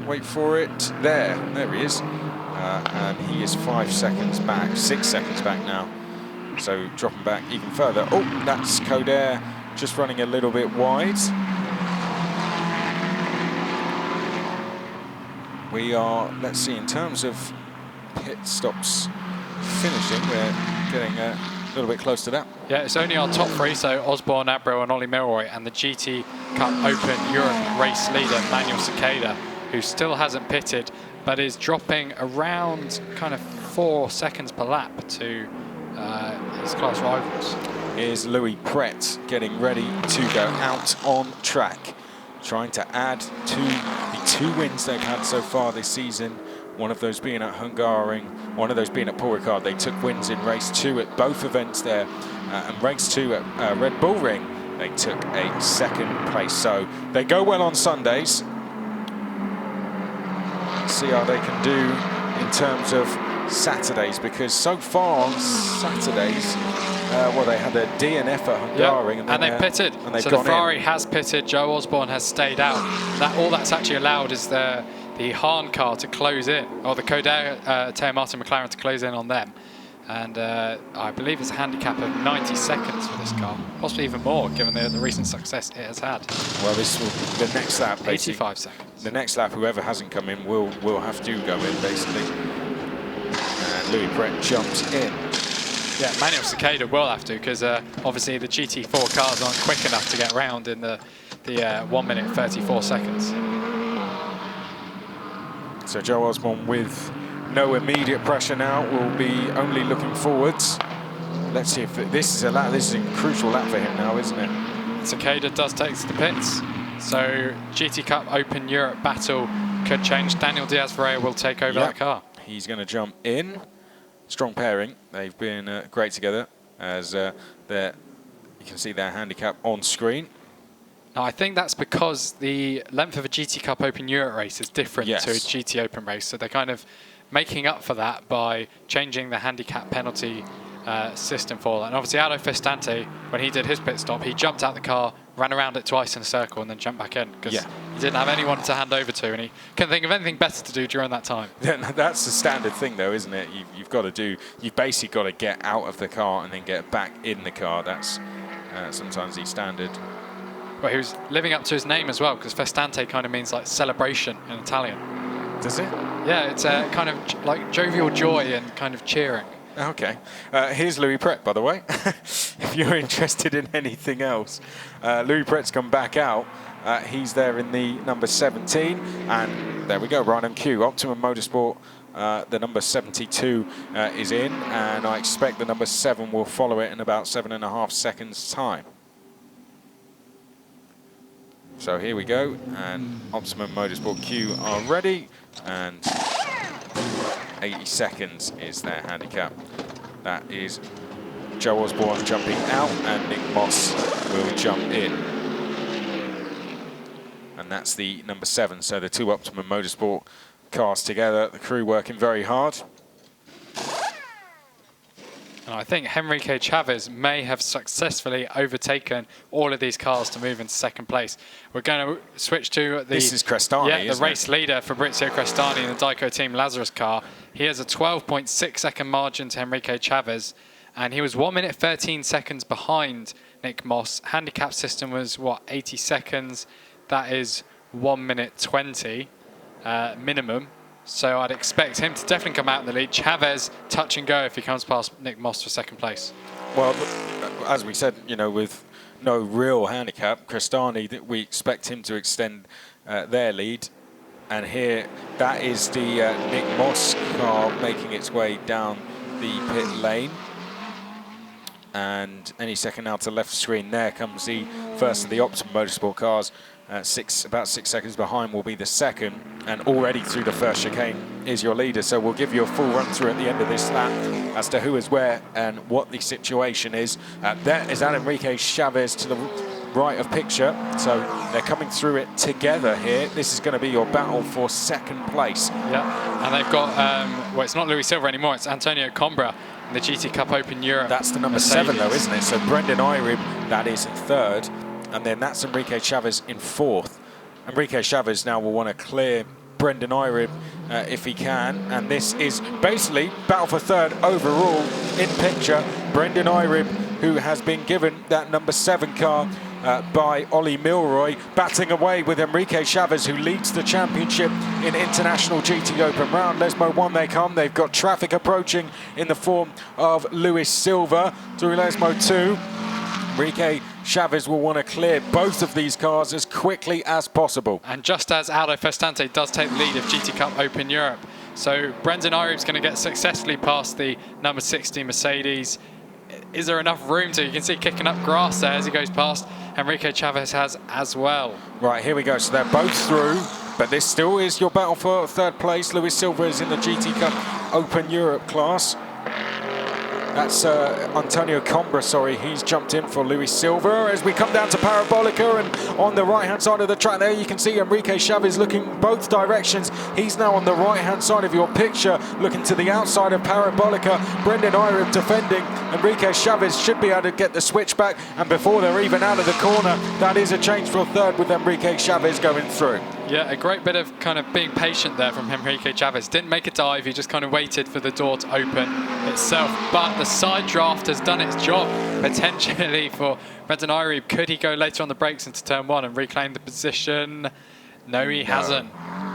Speaker 1: Wait for it. There he is. And he is 5 seconds back, 6 seconds back now. So dropping back even further. Oh, that's Coder just running a little bit wide. We are, let's see, in terms of pit stops finishing, we're getting a little bit close to that.
Speaker 2: Yeah, it's only our top 3, so Osborne, Abreu and Ollie Milroy, and the GT Cup Open Europe race leader, Manuel Cicada, who still hasn't pitted, but is dropping around kind of 4 seconds per lap to his class rivals.
Speaker 1: Here's Louis Pret getting ready to go out on track, trying to add to the 2 wins they've had so far this season. One of those being at Hungaroring, one of those being at Paul Ricard. They took wins in race 2 at both events there, and race 2 at Red Bull Ring, they took a 2nd place. So they go well on Sundays. See how they can do in terms of Saturdays, because so far on Saturdays, well, they had a DNF at Hungaroring,
Speaker 2: and they pitted.
Speaker 1: And
Speaker 2: so the Ferrari has pitted. Joe Osborne has stayed out. All that's actually allowed is the Hahn car to close in, or the Coder Teo Martin McLaren to close in on them. And I believe it's a handicap of 90 seconds for this car, possibly even more, given the recent success it has had.
Speaker 1: Well, this will, the next lap,
Speaker 2: 85 seconds.
Speaker 1: The next lap, whoever hasn't come in will have to go in, basically. And Louis Pret jumps in.
Speaker 2: Yeah, Manuel Cicada will have to, because obviously the GT4 cars aren't quick enough to get round in the 1 minute 34 seconds.
Speaker 1: So Joe Osborne with no immediate pressure now, will be only looking forwards. Let's see if this is a lap. This is a crucial lap for him now, isn't it?
Speaker 2: Cicada does take to the pits. So GT Cup Open Europe battle could change. Daniel Diaz-Varela will take over that car.
Speaker 1: He's going to jump in. Strong pairing. They've been great together, as you can see their handicap on screen.
Speaker 2: Now, I think that's because the length of a GT Cup Open Europe race is different to a GT Open race. So they're kind of making up for that by changing the handicap penalty system for that. And obviously, Aldo Festante, when he did his pit stop, he jumped out the car, ran around it twice in a circle, and then jumped back in because he didn't have anyone to hand over to, and he couldn't think of anything better to do during that time.
Speaker 1: That's the standard thing, though, isn't it? You've basically got to get out of the car and then get back in the car. That's sometimes the standard.
Speaker 2: Well, he was living up to his name as well, because Festante kind of means like celebration in Italian.
Speaker 1: Does it?
Speaker 2: Yeah, it's kind of like jovial joy and kind of cheering.
Speaker 1: Okay. Here's Louis Pret, by the way, if you're interested in anything else. Louis Pret's come back out. He's there in the number 17. And there we go, Ryan and Q, Optimum Motorsport The number 72 is in, and I expect the number 7 will follow it in about 7.5 seconds time. So here we go, and Optimum Motorsport Q are ready, and 80 seconds is their handicap. That is Joe Osborne jumping out, and Nick Moss will jump in. And that's the number 7, so the 2 Optimum Motorsport cars together, the crew working very hard.
Speaker 2: And I think Enrique Chavez may have successfully overtaken all of these cars to move into second place. We're going to switch to the...
Speaker 1: This is Crestani,
Speaker 2: the race leader, Fabrizio Crestani, in the Dyco Team Lazarus car. He has a 12.6 second margin to Enrique Chavez, and he was 1 minute 13 seconds behind Nick Moss. Handicap system was, what, 80 seconds? That is 1 minute 20 minimum. So I'd expect him to definitely come out in the lead. Chavez, touch and go if he comes past Nick Moss for second place.
Speaker 1: Well, as we said, you know, with no real handicap, Crestani, we expect him to extend their lead. And here, that is the Nick Moss car making its way down the pit lane. And any second now to left screen, there comes the first of the Optimum Motorsport cars. About 6 seconds behind will be the second, and already through the first chicane is your leader. So we'll give you a full run through at the end of this lap as to who is where and what the situation is. There is Enrique Chavez to the right of picture, so they're coming through it together here. This is going to be your battle for second place.
Speaker 2: Yeah, and they've got, well, it's not Luis Silva anymore, it's Antonio Coimbra in the GT Cup Open Europe.
Speaker 1: That's the number 7 though, isn't it? So Brendan Irib, that is in third. And then that's Enrique Chavez in fourth. Enrique Chavez now will want to clear Brendan Irib if he can. And this is basically battle for third overall in picture. Brendan Irib, who has been given that number 7 car by Ollie Milroy, batting away with Enrique Chavez, who leads the championship in International GT Open round. Lesmo 1 they come. They've got traffic approaching in the form of Luis Silva through Lesmo 2. Enrique Chavez will want to clear both of these cars as quickly as possible.
Speaker 2: And just as Aldo Festante does take the lead of GT Cup Open Europe. So Brendan Irib's going to get successfully past the number 60 Mercedes. Is there enough room to, you can see kicking up grass there as he goes past. Enrique Chavez has as well.
Speaker 1: Right, here we go. So they're both through, but this still is your battle for third place. Luis Silva is in the GT Cup Open Europe class. That's Antonio Coimbra, sorry, he's jumped in for Luis Silva. As we come down to Parabolica, and on the right-hand side of the track there, you can see Enrique Chavez looking both directions. He's now on the right-hand side of your picture, looking to the outside of Parabolica. Brendan Irib defending. Enrique Chavez should be able to get the switch back, and before they're even out of the corner, that is a change for a third with Enrique Chavez going through.
Speaker 2: Yeah, a great bit of kind of being patient there from Enrique Chavez. Didn't make a dive, he just kind of waited for the door to open itself. But the side draft has done its job, potentially, for Brendan Irib. Could he go later on the brakes into turn 1 and reclaim the position? No, he hasn't.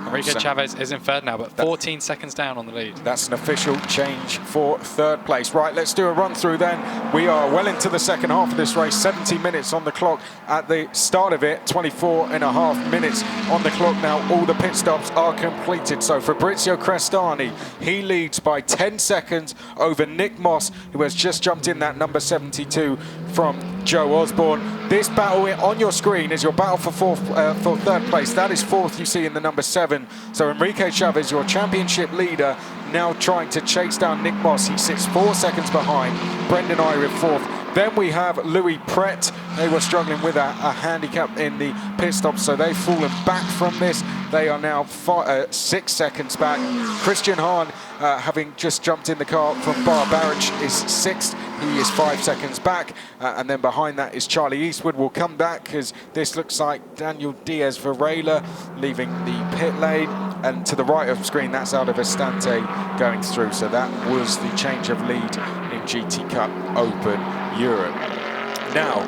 Speaker 2: Enrique Chavez is in third now, but 14 seconds down on the lead. That's
Speaker 1: an official change for third place. Right, let's do a run through then. We are well into the second half of this race. 70 minutes on the clock at the start of it. 24.5 minutes on the clock now. All the pit stops are completed. So Fabrizio Crestani, he leads by 10 seconds over Nick Moss, who has just jumped in that number 72 from Joe Osborne. This battle on your screen is your battle for third place. That is fourth, you see in the number 7. So Enrique Chavez, your championship leader, now trying to chase down Nick Moss. He sits 4 seconds behind. Brendan Irib fourth. Then we have Louis Pret. They were struggling with a handicap in the pit stop, so they've fallen back from this. They are now 6 seconds back. Christian Hahn, having just jumped in the car from Bar Barrage, is 6th. He is 5 seconds back. And then behind that is Charlie Eastwood. Will come back because this looks like Daniel Diaz Varela leaving the pit lane. And to the right of screen, that's Aldo Vestante going through. So that was the change of lead in GT Cup Open Europe. Now,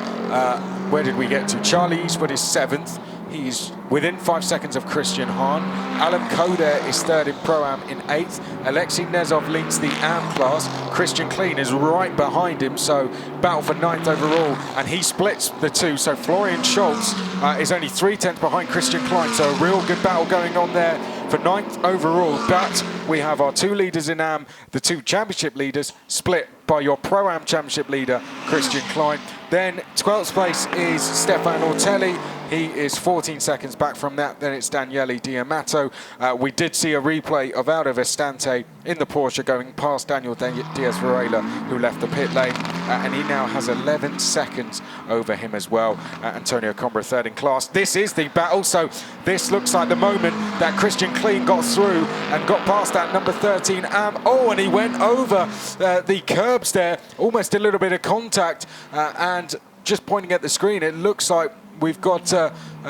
Speaker 1: where did we get to? Charlie Eastwood is 7th. He's within 5 seconds of Christian Hahn. Alan Coder is third in Pro-Am in 8th. Alexei Nezov leads the AM class. Christian Kleen is right behind him, so battle for 9th overall, and he splits the two. So Florian Schultz is only 3/10 behind Christian Klein, so a real good battle going on there for 9th overall, but we have our 2 leaders in AM, the 2 championship leaders, split by your Pro-Am championship leader, Christian Klein. Then 12th place is Stefan Ortelli. He is 14 seconds back from that. Then it's Daniele Diamato. We did see a replay of Aldo Vestante in the Porsche going past Daniel Diaz Varela, who left the pit lane, and he now has 11 seconds over him as well. Antonio Combra third in class. This is the battle, so this looks like the moment that Christian Klein got through and got past that number 13 AM. Oh, and he went over the curbs there, almost a little bit of contact, and just pointing at the screen, it looks like we've got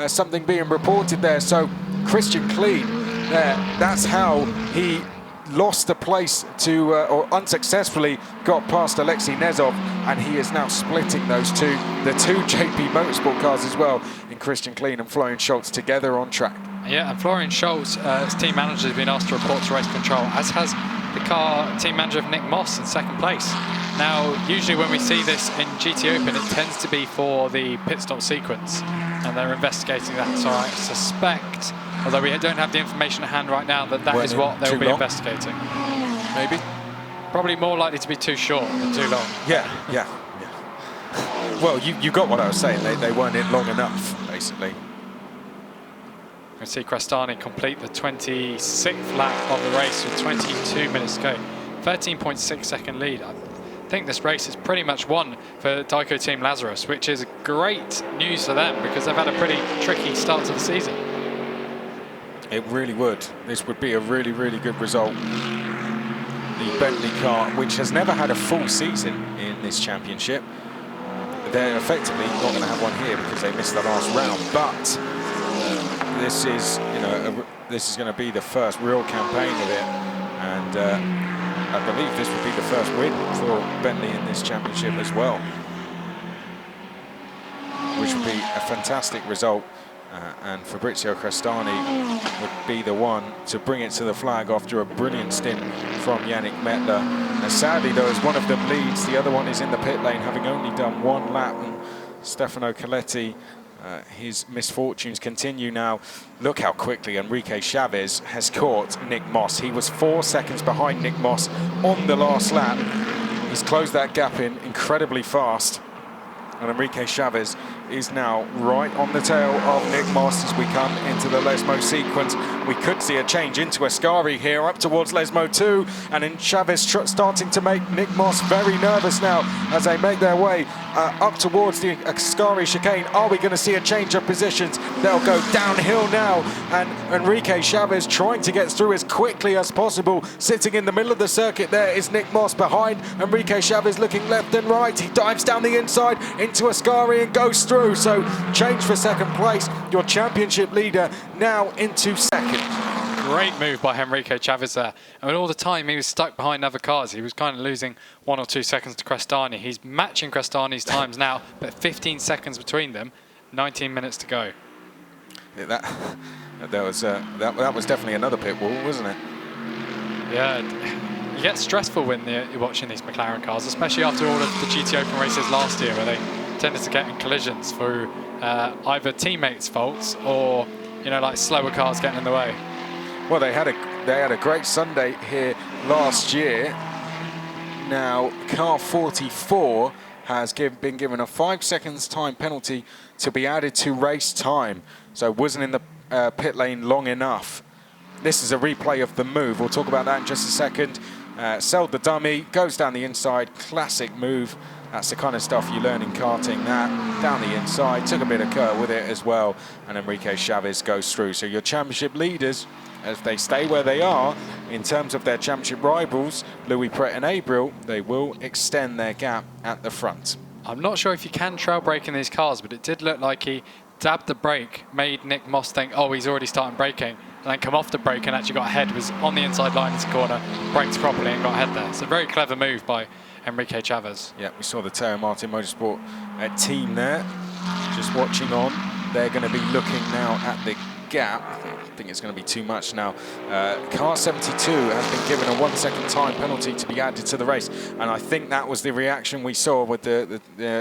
Speaker 1: something being reported there. So Christian Klein there, that's how he lost the place to, or unsuccessfully got past Alexei Nezov, and he is now splitting the two JP Motorsport cars as well, in Christian Klein and Florian Schultz together on track.
Speaker 2: Yeah, and Florian Schultz, his team manager, has been asked to report to race control, as has the car team manager of Nick Moss in 2nd place. Now, usually when we see this in GTOpen, it tends to be for the pit stop sequence, and they're investigating that. So I suspect, although we don't have the information at hand right now, that is what they'll be investigating.
Speaker 1: Maybe.
Speaker 2: Probably more likely to be too short than too long.
Speaker 1: Yeah. Well, you got what I was saying. They weren't in long enough, basically.
Speaker 2: We see Crestani complete the 26th lap of the race with 22 minutes to go. 13.6 second lead. I think this race is pretty much won for Dyco Team Lazarus, which is great news for them because they've had a pretty tricky start to the season.
Speaker 1: It really would. This would be a really, really good result. The Bentley car, which has never had a full season in this championship, they're effectively not going to have one here because they missed the last round. But this is, this is going to be the first real campaign of it, and I believe this would be the first win for Bentley in this championship as well, which would be a fantastic result. And Fabrizio Crestani would be the one to bring it to the flag after a brilliant stint from Yannick Mettler. And sadly, though, as one of them leads, the other one is in the pit lane, having only done 1 lap. And Stefano Coletti, his misfortunes continue now. Look how quickly Enrique Chavez has caught Nick Moss. He was 4 seconds behind Nick Moss on the last lap. He's closed that gap in incredibly fast. And Enrique Chavez is now right on the tail of Nick Moss as we come into the Lesmo sequence. We could see a change into Ascari here up towards Lesmo 2, and then Chavez starting to make Nick Moss very nervous now as they make their way up towards the Ascari chicane. Are we going to see a change of positions? They'll go downhill now, and Enrique Chavez trying to get through as quickly as possible. Sitting in the middle of the circuit there is Nick Moss behind Enrique Chavez, looking left and right. He dives down the inside into Ascari and goes through. So change for 2nd place. Your championship leader now into 2nd.
Speaker 2: Great move by Enrique Chavez there. I mean, all the time he was stuck behind other cars. He was kind of losing 1 or 2 seconds to Crestani. He's matching Crestani's times now, but 15 seconds between them, 19 minutes to go.
Speaker 1: Yeah, that was definitely another pit wall, wasn't it?
Speaker 2: Yeah, it gets stressful when you're watching these McLaren cars, especially after all of the GTOpen races last year, where they tended to get in collisions through either teammates' faults or, like slower cars getting in the way.
Speaker 1: Well, they had a great Sunday here last year. Now, car 44 has been given a 5 seconds time penalty to be added to race time, so wasn't in the pit lane long enough. This is a replay of the move. We'll talk about that in just a second. Sold the dummy, goes down the inside, classic move. That's the kind of stuff you learn in karting. That down the inside, took a bit of curve with it as well, and Enrique Chavez goes through. So your championship leaders, if they stay where they are in terms of their championship rivals, Louis Pret and Abril, they will extend their gap at the front.
Speaker 2: I'm not sure if you can trail brake in these cars, but it did look like he dabbed the brake, made Nick Moss think, oh, he's already starting braking, and then come off the brake and actually got ahead, was on the inside line in the corner, braked properly and got ahead there. It's a very clever move by Enrique Chavez. Yeah,
Speaker 1: we saw the Teo Martin Motorsport team there, just watching on. They're going to be looking now at the gap. I think it's going to be too much now. Car 72 has been given a 1 second time penalty to be added to the race, and I think that was the reaction we saw with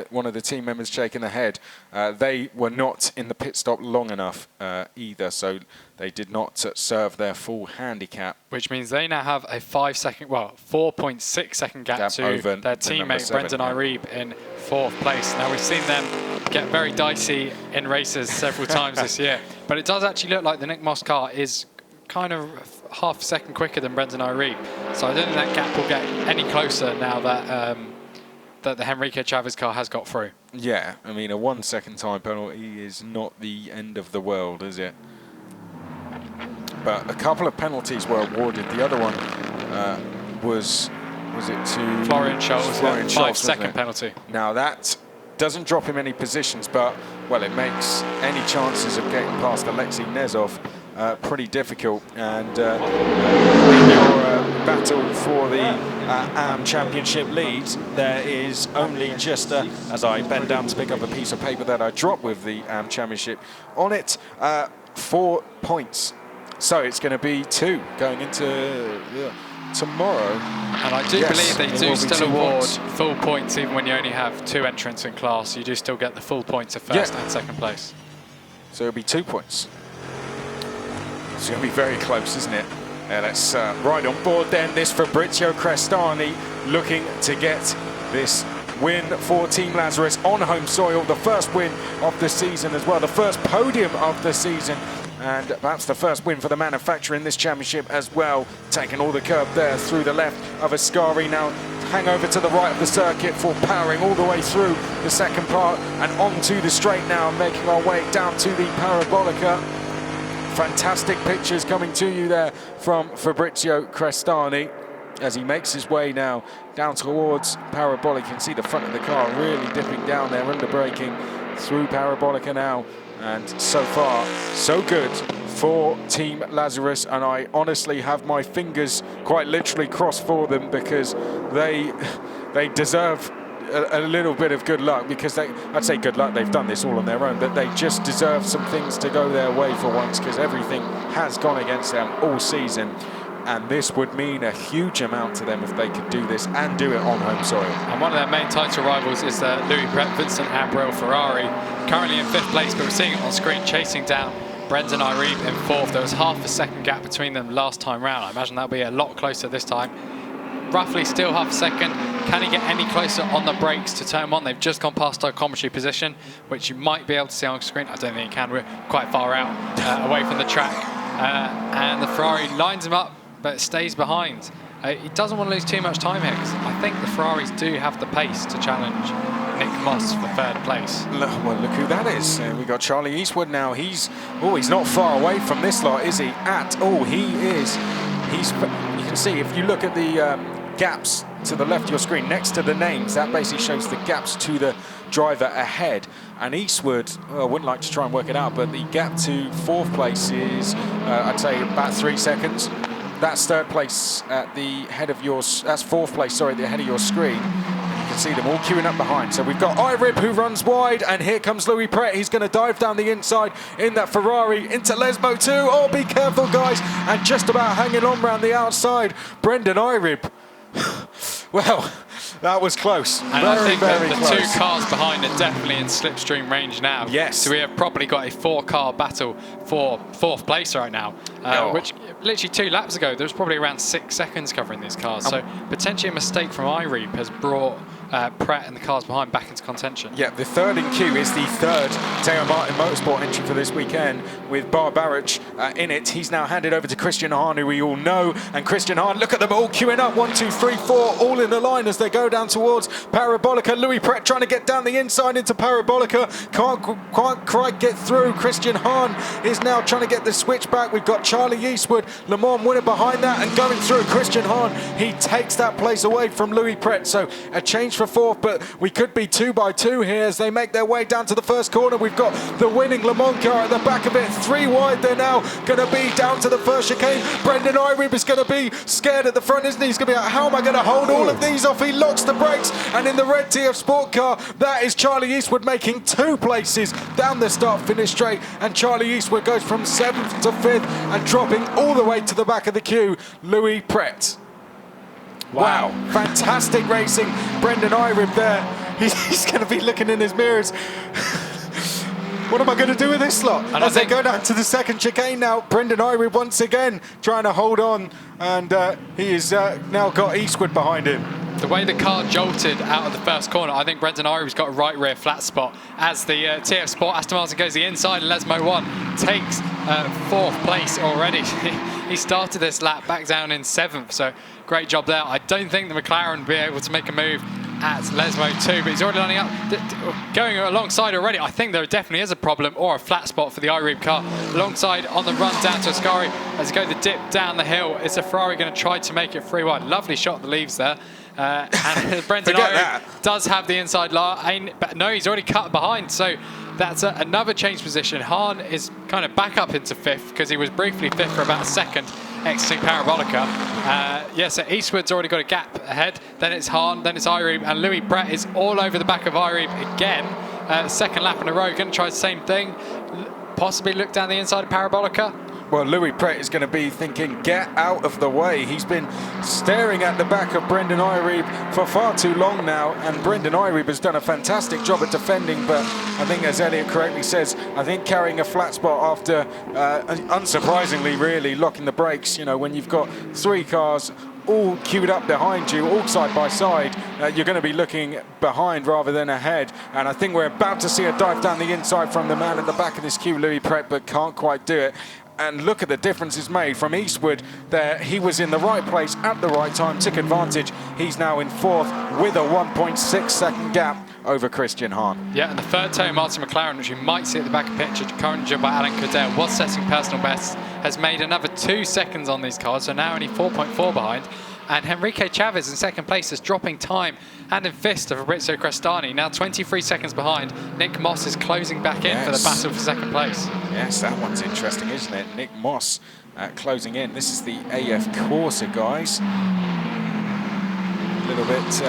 Speaker 1: one of the team members shaking their head. They were not in the pit stop long enough either, so they did not serve their full handicap.
Speaker 2: Which means they now have a 4.6 second gap to
Speaker 1: over
Speaker 2: their teammate Brendan Irebe in 4th place. Now we've seen them get very dicey in races several times this year, but it does actually look like the Nick Moss car is kind of half a second quicker than Brendan Irebe. So I don't think that gap will get any closer now that that the Henrique Chavez car has got through.
Speaker 1: Yeah, I mean, a 1 second time penalty is not the end of the world, is it? But a couple of penalties were awarded. The other one was it to
Speaker 2: Florian Scholz,
Speaker 1: Florian Scholz,
Speaker 2: 5 second penalty.
Speaker 1: Now that doesn't drop him any positions, but, well, it makes any chances of getting past Alexei Nezov pretty difficult. And your battle for the AM Championship lead, there is only just, as I bend down to pick up a piece of paper that I dropped with the AM Championship on it, 4 points. So it's going to be 2 going into tomorrow.
Speaker 2: And I do believe they do still award full points even when you only have 2 entrants in class. You do still get the full points of 1st and 2nd place.
Speaker 1: So it'll be 2 points. It's going to be very close, isn't it? Let's ride on board then. This Fabrizio Crestani looking to get this win for Team Lazarus on home soil. The first win of the season as well. The first podium of the season. And perhaps the first win for the manufacturer in this championship as well. Taking all the curb there through the left of Ascari. Now hang over to the right of the circuit for powering all the way through the second part and onto the straight now, making our way down to the Parabolica. Fantastic pictures coming to you there from Fabrizio Crestani as he makes his way now down towards Parabolica. You can see the front of the car really dipping down there, under braking through Parabolica now. And so far, so good for Team Lazarus. And I honestly have my fingers quite literally crossed for them, because they deserve a little bit of good luck, because I'd say good luck, they've done this all on their own, but they just deserve some things to go their way for once, because everything has gone against them all season. And this would mean a huge amount to them if they could do this and do it on home soil.
Speaker 2: And one of their main title rivals is Louis Pret, Vincent Abreu Ferrari, currently in 5th place, but we're seeing it on screen, chasing down Brendan Irebe in 4th. There was half a second gap between them last time round. I imagine that'll be a lot closer this time. Roughly still half a second. Can he get any closer on the brakes to turn 1? They've just gone past our commentary position, which you might be able to see on screen. I don't think you can. We're quite far out away from the track. And the Ferrari lines him up, but stays behind. He doesn't want to lose too much time here, because I think the Ferraris do have the pace to challenge Nick Moss for 3rd place.
Speaker 1: Well, look who that is. We've got Charlie Eastwood now. He's not far away from this lot, is he? At all, he is. You can see, if you look at the gaps to the left of your screen, next to the names, that basically shows the gaps to the driver ahead. And Eastwood, I wouldn't like to try and work it out, but the gap to 4th place is, I'd say, about 3 seconds. That's 3rd place at the head of that's 4th place, sorry, at the head of your screen. You can see them all queuing up behind. So we've got Irebe who runs wide, and here comes Louis Pret. He's going to dive down the inside in that Ferrari into Lesbo too. Oh, be careful, guys. And just about hanging on round the outside, Brendan Irebe. Well, that was close.
Speaker 2: And I think the 2 cars behind are definitely in slipstream range now.
Speaker 1: Yes.
Speaker 2: So we have probably got a 4-car battle for 4th place right now, which literally 2 laps ago, there was probably around 6 seconds covering these cars. So potentially a mistake from Irebe has brought Pret and the cars behind back into contention.
Speaker 1: Yeah, the 3rd in queue is the 3rd Teo Martin Motorsport entry for this weekend, with Barbaric in it. He's now handed over to Christian Hahn, who we all know. And Christian Hahn, look at them all queuing up, 1, 2, 3, 4, all in a line as they go down towards Parabolica. Louis Pret trying to get down the inside into Parabolica. Can't quite get through. Christian Hahn is now trying to get the switch back. We've got Charlie Eastwood, Le Mans winner behind that, and going through. Christian Hahn, he takes that place away from Louis Pret. So a change for 4th, but we could be 2 by 2 here as they make their way down to the 1st corner. We've got the winning Le Mans car at the back of it. 3 wide, they're now going to be down to the 1st chicane. Brendan Irebe is going to be scared at the front, isn't he? He's going to be like, how am I going to hold all of these off? He locks the brakes, and in the red TF Sport car, that is Charlie Eastwood making 2 places down the start-finish straight, and Charlie Eastwood goes from 7th to 5th and dropping all the way to the back of the queue, Louis Pret. Wow, fantastic racing. Brendan Irebe there. He's going to be looking in his mirrors. What am I going to do with this lot?
Speaker 2: And
Speaker 1: As they go down to the second chicane now, Brendan Irie once again trying to hold on, and he has now got Eastwood behind him.
Speaker 2: The way the car jolted out of the first corner, I think Brendan Irie's got a right rear flat spot as the TF Sport Aston Martin goes the inside, and Lesmo 1 takes 4th place already. He started this lap back down in 7th, so great job there. I don't think the McLaren will be able to make a move at Lesmo 2, but he's already lining up, going alongside already. I think there definitely is a problem or a flat spot for the Irie car. Alongside on the run down to Ascari as he goes the dip down the hill. Is the Ferrari going to try to make it free wide? Lovely shot the leaves there. And Brendan Irie does have the inside line, but no, he's already cut behind, so that's another change position. Hahn is kind of back up into 5th because he was briefly 5th for about a second exiting Parabolica. So Eastwood's already got a gap ahead, then it's Hahn, then it's Irie, and Louis Brett is all over the back of Irie again. Second lap in a row, going to try the same thing, possibly look down the inside of Parabolica.
Speaker 1: Well, Louis Brett is going to be thinking, get out of the way. He's been staring at the back of Brendan Irie for far too long now, and Brendan Irie has done a fantastic job at defending, but I think, as Elliot correctly says, I think carrying a flat spot after, unsurprisingly really, locking the brakes, you know, when you've got 3 cars all queued up behind you, all side by side, you're going to be looking behind rather than ahead. And I think we're about to see a dive down the inside from the man at the back of this queue, Louis Brett, but can't quite do it. And look at the difference it's made from Eastwood there. He was in the right place at the right time, took advantage. He's now in 4th with a 1.6 second gap over Christian Hahn. Yeah,
Speaker 2: and the third tow Martin McLaren, which you might see at the back of picture, currently driven by Alan Codell, was setting personal bests, has made another 2 seconds on these cars, so now only 4.4 behind. And Henrique Chavez in 2nd place is dropping time, and in 5th of Fabrizio Crestani, now 23 seconds behind. Nick Moss is closing back in for the battle for 2nd place.
Speaker 1: Yes, that one's interesting, isn't it? Nick Moss closing in. This is the AF Corsa, guys. A little bit...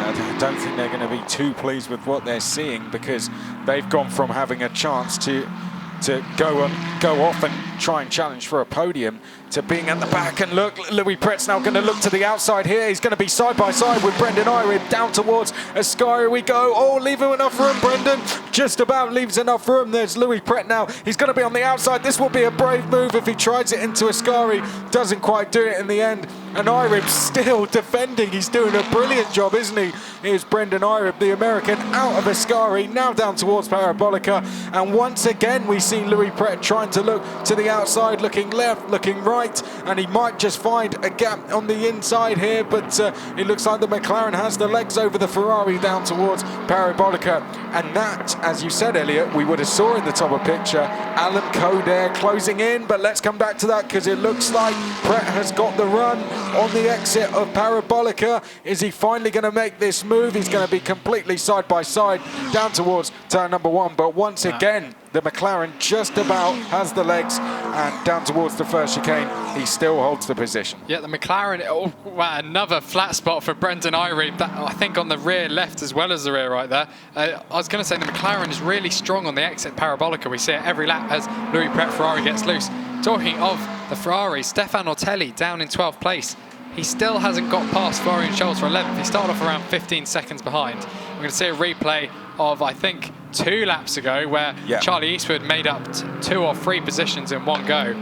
Speaker 1: I don't think they're going to be too pleased with what they're seeing, because they've gone from having a chance to go off and try and challenge for a podium to being at the back. And look, Louis Brett's now going to look to the outside here. He's going to be side by side with Brendan Irie. Down towards Ascari we go. Oh, leave him enough room, Brendan. Just about leaves enough room. There's Louis Brett now. He's going to be on the outside. This will be a brave move if he tries it into Ascari. Doesn't quite do it in the end. And Irie still defending. He's doing a brilliant job, isn't he? Here's Brendan Irie, the American, out of Ascari, now down towards Parabolica. And once again, we see Louis Brett trying to look to the outside, looking left, looking right, and he might just find a gap on the inside here, but it looks like the McLaren has the legs over the Ferrari down towards Parabolica. And that, as you said, Elliot, we would have saw in the top of picture, Alan Coder closing in, but let's come back to that, because it looks like Brett has got the run on the exit of Parabolica. Is he finally going to make this move? He's going to be completely side by side down towards turn number 1, but once again, the McLaren just about has the legs, and down towards the first chicane, he still holds the position. Yeah,
Speaker 2: the McLaren, oh, wow, another flat spot for Brendan Irie, that, I think on the rear left as well as the rear right there. I was going to say the McLaren is really strong on the exit Parabolica. We see it every lap as Louis Brett Ferrari gets loose. Talking of the Ferrari, Stefan Ortelli down in 12th place. He still hasn't got past Florian Scholz for 11th. He started off around 15 seconds behind. We're going to see a replay of, I think, 2 laps ago where Charlie Eastwood made up 2 or 3 positions in one go.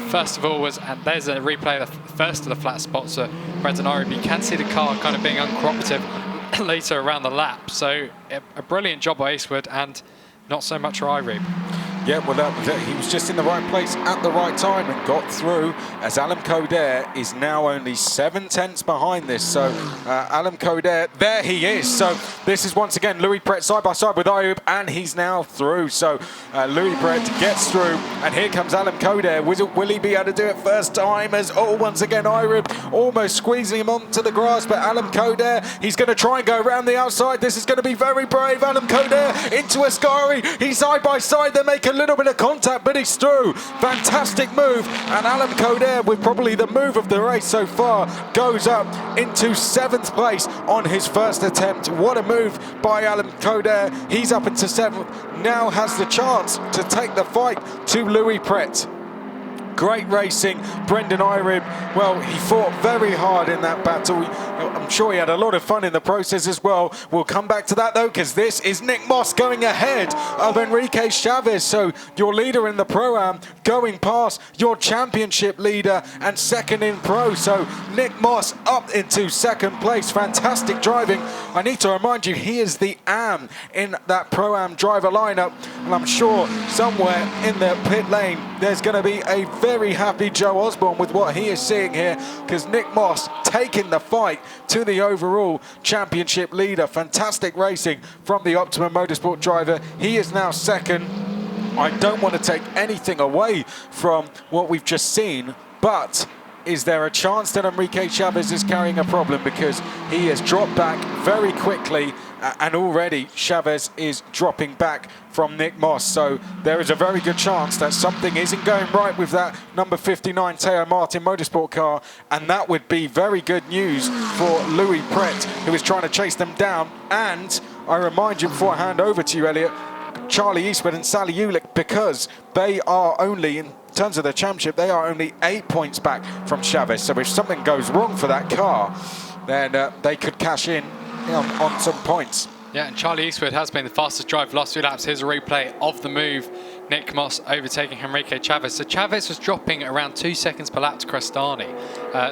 Speaker 2: First of all and there's a replay of the first of the flat spots for Brendan Irie, but you can see the car kind of being uncooperative later around the lap. So a brilliant job by Eastwood and not so much for Irie.
Speaker 1: Yeah, well, he was just in the right place at the right time and got through, as Alan Coder is now only 7/10 behind this. So Alan Coder, there he is. So this is once again Louis Brett side by side with Ayub, and he's now through. So Louis Brett gets through, and here comes Alan Coder. Will he be able to do it first time? As once again Ayub almost squeezing him onto the grass, but Alan Coder, he's going to try and go around the outside. This is going to be very brave. Alan Coder into Ascari. He's side by side. They make a little bit of contact, but he's through. Fantastic move, and Alan Coder, with probably the move of the race so far, goes up into 7th place on his first attempt. What a move by Alan Coder. He's up into 7th, now has the chance to take the fight to Louis Brett. Great racing. Brendan Irib, well, he fought very hard in that battle. I'm sure he had a lot of fun in the process as well. We'll come back to that though, because this is Nick Moss going ahead of Enrique Chavez. So your leader in the Pro-Am going past your championship leader and second in Pro. So Nick Moss up into second place. Fantastic driving. I need to remind you, he is the AM in that Pro-Am driver lineup. And I'm sure somewhere in the pit lane, there's going to be a very happy Joe Osborne with what he is seeing here, because Nick Moss taking the fight to the overall championship leader. Fantastic racing from the Optimum Motorsport driver. He is now second. I don't want to take anything away from what we've just seen, but is there a chance that Enrique Chavez is carrying a problem, because he has dropped back very quickly and already Chavez is dropping back from Nick Moss. So there is a very good chance that something isn't going right with that number 59 Teo Martin Motorsport car, and that would be very good news for Louis Pret, who is trying to chase them down. And I remind you before I hand over to you, Elliot, Charlie Eastwood and Sally Ulick, because they are only, in terms of the championship, they are only 8 points back from Chavez. So if something goes wrong for that car, then they could cash in on some points.
Speaker 2: Yeah, and Charlie Eastwood has been the fastest driver last 2 laps. Here's a replay of the move. Nick Moss overtaking Enrique Chavez. So Chavez was dropping around 2 seconds per lap to Crestani,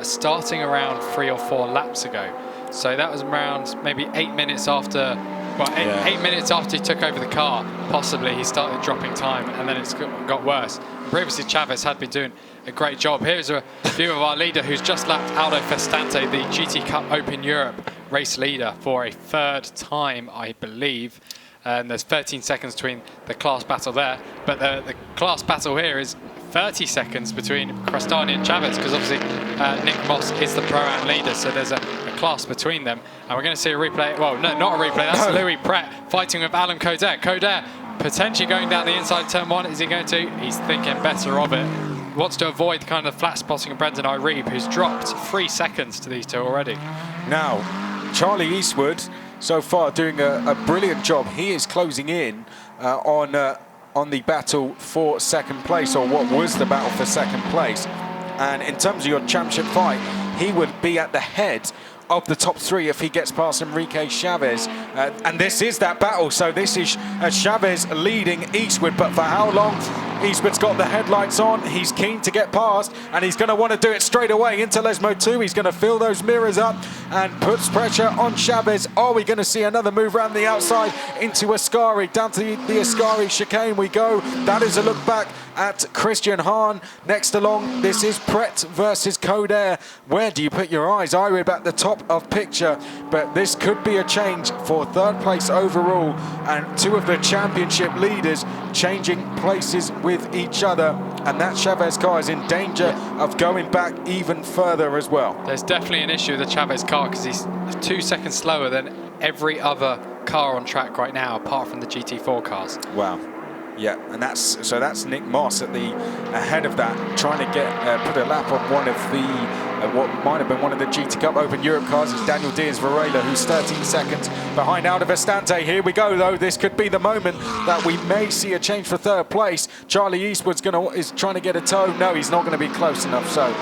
Speaker 2: starting around 3 or 4 laps ago. So that was around maybe 8 minutes after, well, eight minutes after he took over the car, possibly he started dropping time, and then it's got worse. Previously, Chavez had been doing a great job. Here's a view of our leader, who's just lapped Aldo Festante, the GT Cup Open Europe race leader, for a 3rd time, I believe. And there's 13 seconds between the class battle there, but the class battle here is 30 seconds between Crestani and Chavez, because obviously Nick Moss is the Pro-Am leader, so there's a class between them. And we're going to see a replay, well, no, not a replay, that's Louis Pret fighting with Alan Coder. Coder potentially going down the inside of turn 1. Is he going to? He's thinking better of it. Wants to avoid kind of flat spotting of Brendan Irib, who's dropped 3 seconds to these two already.
Speaker 1: Now, Charlie Eastwood so far doing a brilliant job. He is closing in on the battle for second place, or what was the battle for second place. And in terms of your championship fight, he would be at the head of the top 3 if he gets past Enrique Chavez. And this is that battle. So this is Chavez leading Eastwood, but for how long? Eastwood's got the headlights on. He's keen to get past, and he's going to want to do it straight away into Lesmo 2. He's going to fill those mirrors up and puts pressure on Chavez. Are we going to see another move around the outside into Ascari? Down to the Ascari chicane we go. That is a look back at Christian Hahn. Next along, this is Pret versus Coder. Where do you put your eyes? Irib at the top of picture, but this could be a change for 3rd place overall, and 2 of the championship leaders changing places with each other, and that Chavez car is in danger of going back even further as well.
Speaker 2: There's definitely an issue with the Chavez car, because he's 2 seconds slower than every other car on track right now, apart from the GT4 cars.
Speaker 1: Wow. Yeah, and that's Nick Moss at the ahead of that, trying to get put a lap on one of the what might have been one of the GT Cup Open Europe cars. Is Daniel Diaz Varela, who's 13 seconds behind Aldo Vestante. Here we go, though. This could be the moment that we may see a change for 3rd place. Charlie Eastwood's is trying to get a toe. No, he's not going to be close enough, so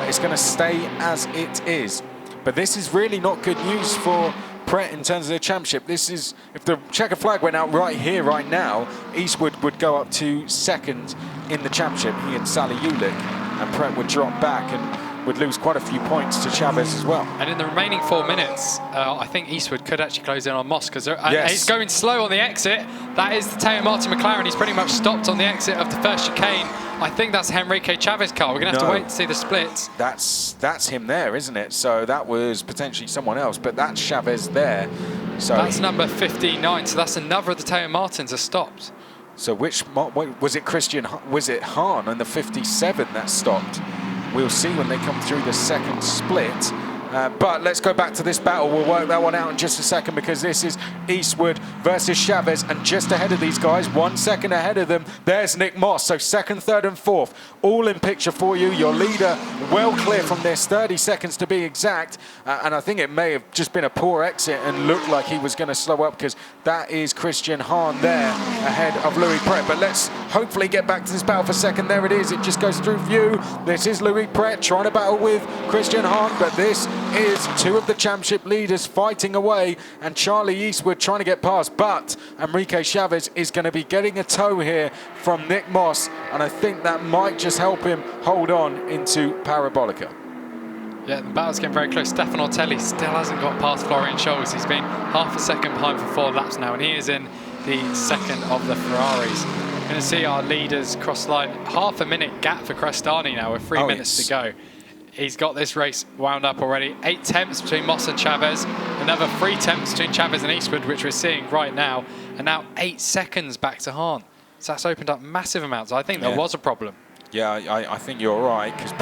Speaker 1: it's going to stay as it is. But this is really not good news for Pret in terms of the championship. This is, if the checker flag went out right here, right now, Eastwood would go up to 2nd in the championship. He and Sally Ulick, and Pret would drop back and would lose quite a few points to Chavez as well.
Speaker 2: And in the remaining 4 minutes, I think Eastwood could actually close in on Moss, because he's going slow on the exit. That is the Teo Martin McLaren. He's pretty much stopped on the exit of the first chicane. I think that's Enrique Chavez car. We're going to have to wait to see the splits.
Speaker 1: That's him there, isn't it? So that was potentially someone else, but that's Chavez there. So
Speaker 2: that's number 59. So that's another of the Teo Martins has stopped.
Speaker 1: So which was it? Christian? Was it Hahn on the 57 that stopped? We'll see when they come through the second split. But let's go back to this battle. We'll work that one out in just a second, because this is Eastwood versus Chavez, and just ahead of these guys, 1 second ahead of them, there's Nick Moss. So 2nd, 3rd and 4th, all in picture for you. Your leader well clear from this, 30 seconds to be exact. And I think it may have just been a poor exit and looked like he was going to slow up, because that is Christian Hahn there ahead of Louis Pret. But let's hopefully get back to this battle for second. There it is, it just goes through view. This is Louis Pret trying to battle with Christian Hahn, but this is two of the championship leaders fighting away, and Charlie Eastwood trying to get past, but Enrique Chavez is going to be getting a tow here from Nick Moss, and I think that might just help him hold on into Parabolica.
Speaker 2: Yeah, the battle's getting very close. Stefan Ortelli still hasn't got past Florian Scholz. He's been half a second behind for 4 laps now, and he is in the second of the Ferraris. We're going to see our leaders cross the line. Half a minute gap for Crestani now with 3 minutes to go. He's got this race wound up already. 8 tenths between Moss and Chavez. Another 3 tenths between Chavez and Eastwood, which we're seeing right now. And now 8 seconds back to Hahn. So that's opened up massive amounts. I think there was a problem.
Speaker 1: Yeah, I think you're right, because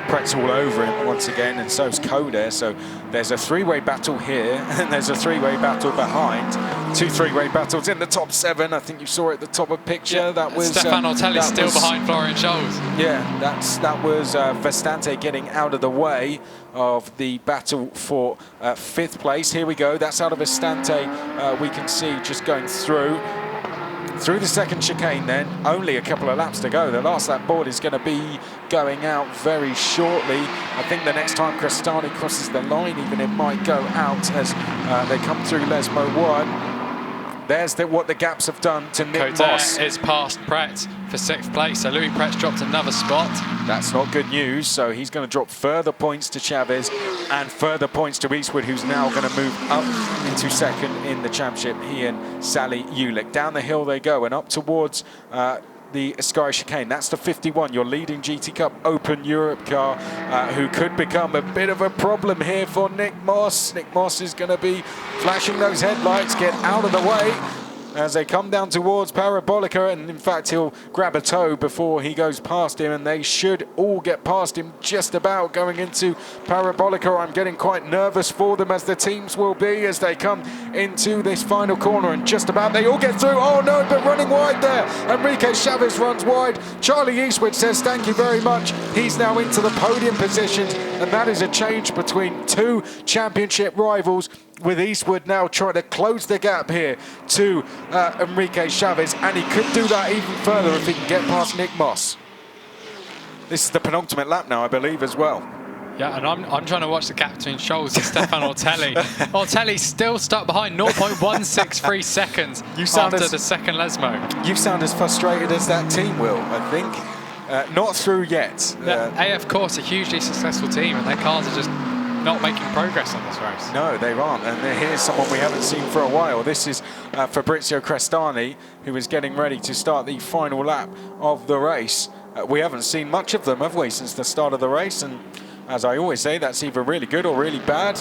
Speaker 1: Pret's all over him once again, and so's Coder. So there's a 3-way battle here, and there's a 3-way battle behind. 2 3-way battles in the top 7. I think you saw it at the top of the picture.
Speaker 2: Yeah,
Speaker 1: that was
Speaker 2: Stefan Ortelli still behind Florian Scholz.
Speaker 1: Yeah, that was Vestante getting out of the way of the battle for 5th place. Here we go. That's out of Vestante. We can see just going through the second chicane then. Only a couple of laps to go. The last lap board is going to be going out very shortly. I think the next time Crestani crosses the line, even it might go out as they come through Lesmo 1. There's what the gaps have done to Nick Moss.
Speaker 2: Is past Pret for 6th place, so Louis Pret's dropped another spot.
Speaker 1: That's not good news, so he's going to drop further points to Chavez and further points to Eastwood, who's now going to move up into second in the championship. He and Sally Ulick. Down the hill they go and up towards the Sky Chicane. That's the 51, your leading GT Cup Open Europe car, who could become a bit of a problem here for Nick Moss. Nick Moss is going to be flashing those headlights, get out of the way as they come down towards Parabolica, and in fact he'll grab a tow before he goes past him, and they should all get past him just about going into Parabolica. I'm getting quite nervous for them, as the teams will be, as they come into this final corner, and just about they all get through. Oh no, but running wide there. Enrique Chavez runs wide. Charlie Eastwood says thank you very much. He's now into the podium positions, and that is a change between 2 championship rivals, with Eastwood now trying to close the gap here to Enrique Chavez, and he could do that even further if he can get past Nick Moss. This is the penultimate lap now, I believe, as well.
Speaker 2: Yeah, and I'm trying to watch the gap between Scholz and Stefan Ortelli. Ortelli's still stuck behind 0.163 seconds after the second Lesmo.
Speaker 1: You sound as frustrated as that team will, I think. Not through yet.
Speaker 2: AF Corse, a hugely successful team, and their cars are just not making progress on this race.
Speaker 1: No, they aren't. And here's someone we haven't seen for a while. This is Fabrizio Crestani, who is getting ready to start the final lap of the race. We haven't seen much of them, have we, since the start of the race? And as I always say, that's either really good or really bad.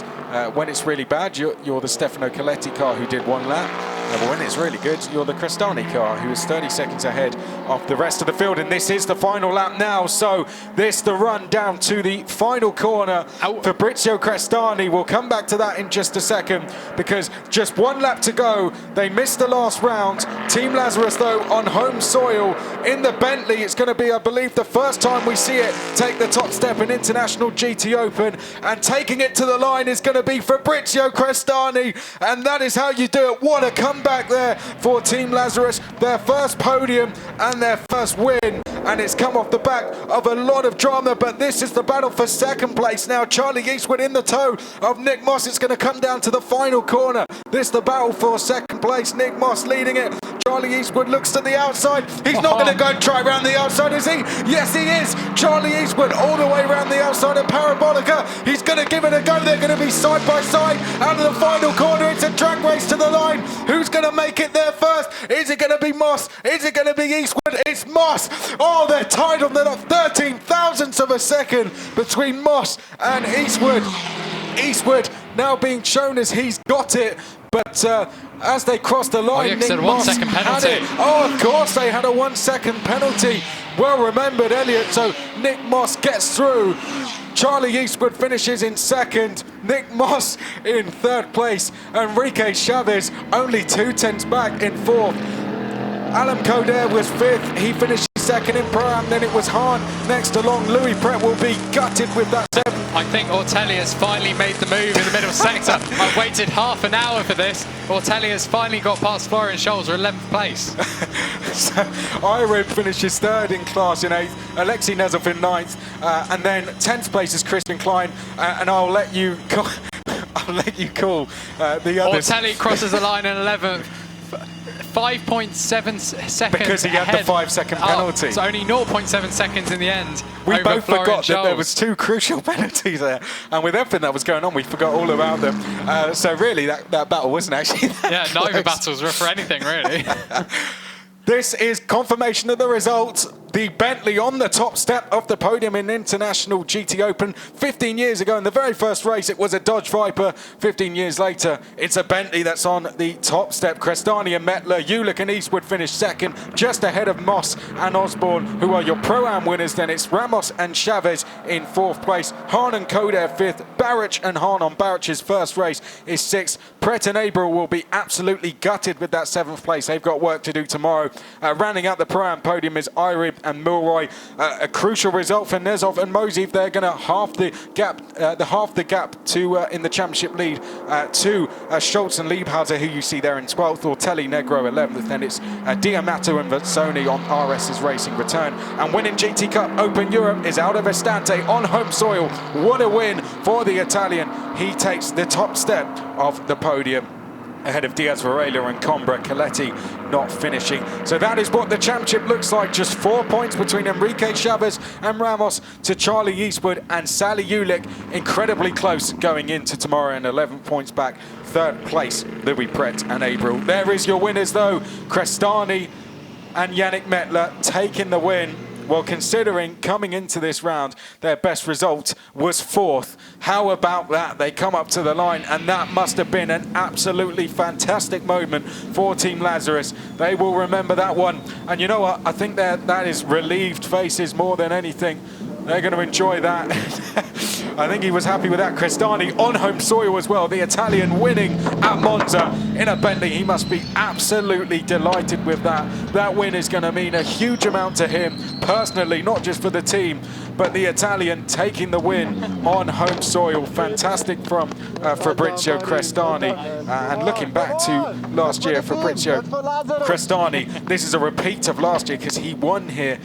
Speaker 1: When it's really bad, you're the Stefano Coletti car who did 1 lap. But when it's really good, you're the Crestani car, who is 30 seconds ahead of the rest of the field. And this is the final lap now. So the run down to the final corner. Fabrizio Crestani, we'll come back to that in just a second, because just 1 lap to go. They missed the last round. Team Lazarus, though, on home soil in the Bentley. It's going to be, I believe, the first time we see it take the top step in International GT Open. And taking it to the line is going to be Fabrizio Crestani. And that is how you do it. What a comeback there for Team Lazarus, their first podium and their first win, and it's come off the back of a lot of drama. But this is the battle for second place now. Charlie Eastwood in the tow of Nick Moss. It's going to come down to the final corner. This is the battle for second place. Nick Moss leading it. Charlie Eastwood looks to the outside. He's not going to go and try around the outside, is he? Yes, he is. Charlie Eastwood all the way around the outside of Parabolica. He's going to give it a go. They're going to be side by side out of the final corner. It's a drag race to the line. Who's going to make it there first? Is it going to be Moss? Is it going to be Eastwood? It's Moss. Oh, they're tied on the 13 thousandths of a second between Moss and Eastwood. Eastwood now being shown as he's got it, but as they cross the line, Nick Moss
Speaker 2: 1 second penalty.
Speaker 1: had it. Oh, of course they had a 1 second penalty. Well remembered, Elliot. So Nick Moss gets through. Charlie Eastwood finishes in second. Nick Moss in 3rd place. Enrique Chavez only 2 tenths back in 4th. Alan Coder was 5th. He finished second in Pro-Am. Then it was Hahn next along. Louis Pret will be gutted with that 7th.
Speaker 2: I think Ortelli has finally made the move in the middle sector. I've waited half an hour for this. Ortelli has finally got past Florian Scholz, 11th place.
Speaker 1: So, Irib finishes 3rd in class in 8th. Alexei Nezov in 9th. And then 10th place is Christian Klein. And I'll let you call, the others.
Speaker 2: Ortelli crosses the line in 11th. 5.7 seconds
Speaker 1: because he had
Speaker 2: ahead.
Speaker 1: the 5-second penalty.
Speaker 2: So only 0.7 seconds in the end.
Speaker 1: We both
Speaker 2: Florian
Speaker 1: forgot that there
Speaker 2: Scholz.
Speaker 1: was 2 crucial penalties there, and with everything that was going on, we forgot all about them. So really, that battle wasn't actually that close.
Speaker 2: Neither battles were for anything really.
Speaker 1: This is confirmation of the result. The Bentley on the top step of the podium in International GTOpen. 15 years ago in the very first race, it was a Dodge Viper. 15 years later, it's a Bentley that's on the top step. Crestani and Mettler, Ulick and Eastwood finished second, just ahead of Moss and Osborne, who are your Pro-Am winners. Then it's Ramos and Chavez in 4th place. Hahn and Coder 5th. Barrich and Hahn on Barrich's first race is 6th. Pret and Abril will be absolutely gutted with that 7th place. They've got work to do tomorrow. Rounding out the Pro-Am podium is Irib and Milroy. A crucial result for Nezov and Mosiv. They're going to half the gap to in the championship lead to Scholz and Liebhauser, who you see there in 12th, Ortelli Negro 11th. Then it's Diamato and Versoni on RS's racing return. And winning GT Cup Open Europe is Aldo Vestante on home soil. What a win for the Italian. He takes the top step of the podium, ahead of Diaz Varela and Combra. Coletti not finishing. So that is what the championship looks like. Just 4 points between Enrique Chavez and Ramos to Charlie Eastwood and Sally Ulick. Incredibly close going into tomorrow, and 11 points back. 3rd place, Louis Pret and Abril. There is your winners though. Crestani and Yannick Mettler taking the win. Well, considering coming into this round, their best result was 4th. How about that? They come up to the line, and that must have been an absolutely fantastic moment for Team Lazarus. They will remember that one. And you know what? I think that is relieved faces more than anything. They're going to enjoy that. I think he was happy with that. Crestani on home soil as well. The Italian winning at Monza in a Bentley. He must be absolutely delighted with that. That win is going to mean a huge amount to him personally, not just for the team, but the Italian taking the win on home soil. Fantastic from Fabrizio Crestani. And looking back to last year, Fabrizio Crestani, this is a repeat of last year because he won here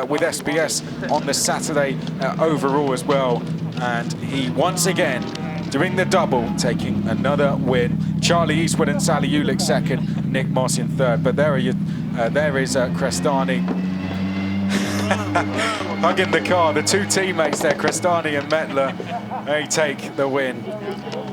Speaker 1: with SBS on the Saturday overall as well. And he once again doing the double, taking another win. Charlie Eastwood and Sally Ulick 2nd, Nick Moss in 3rd. But there is Crestani hugging the car. The 2 teammates there, Crestani and Mettler, they take the win.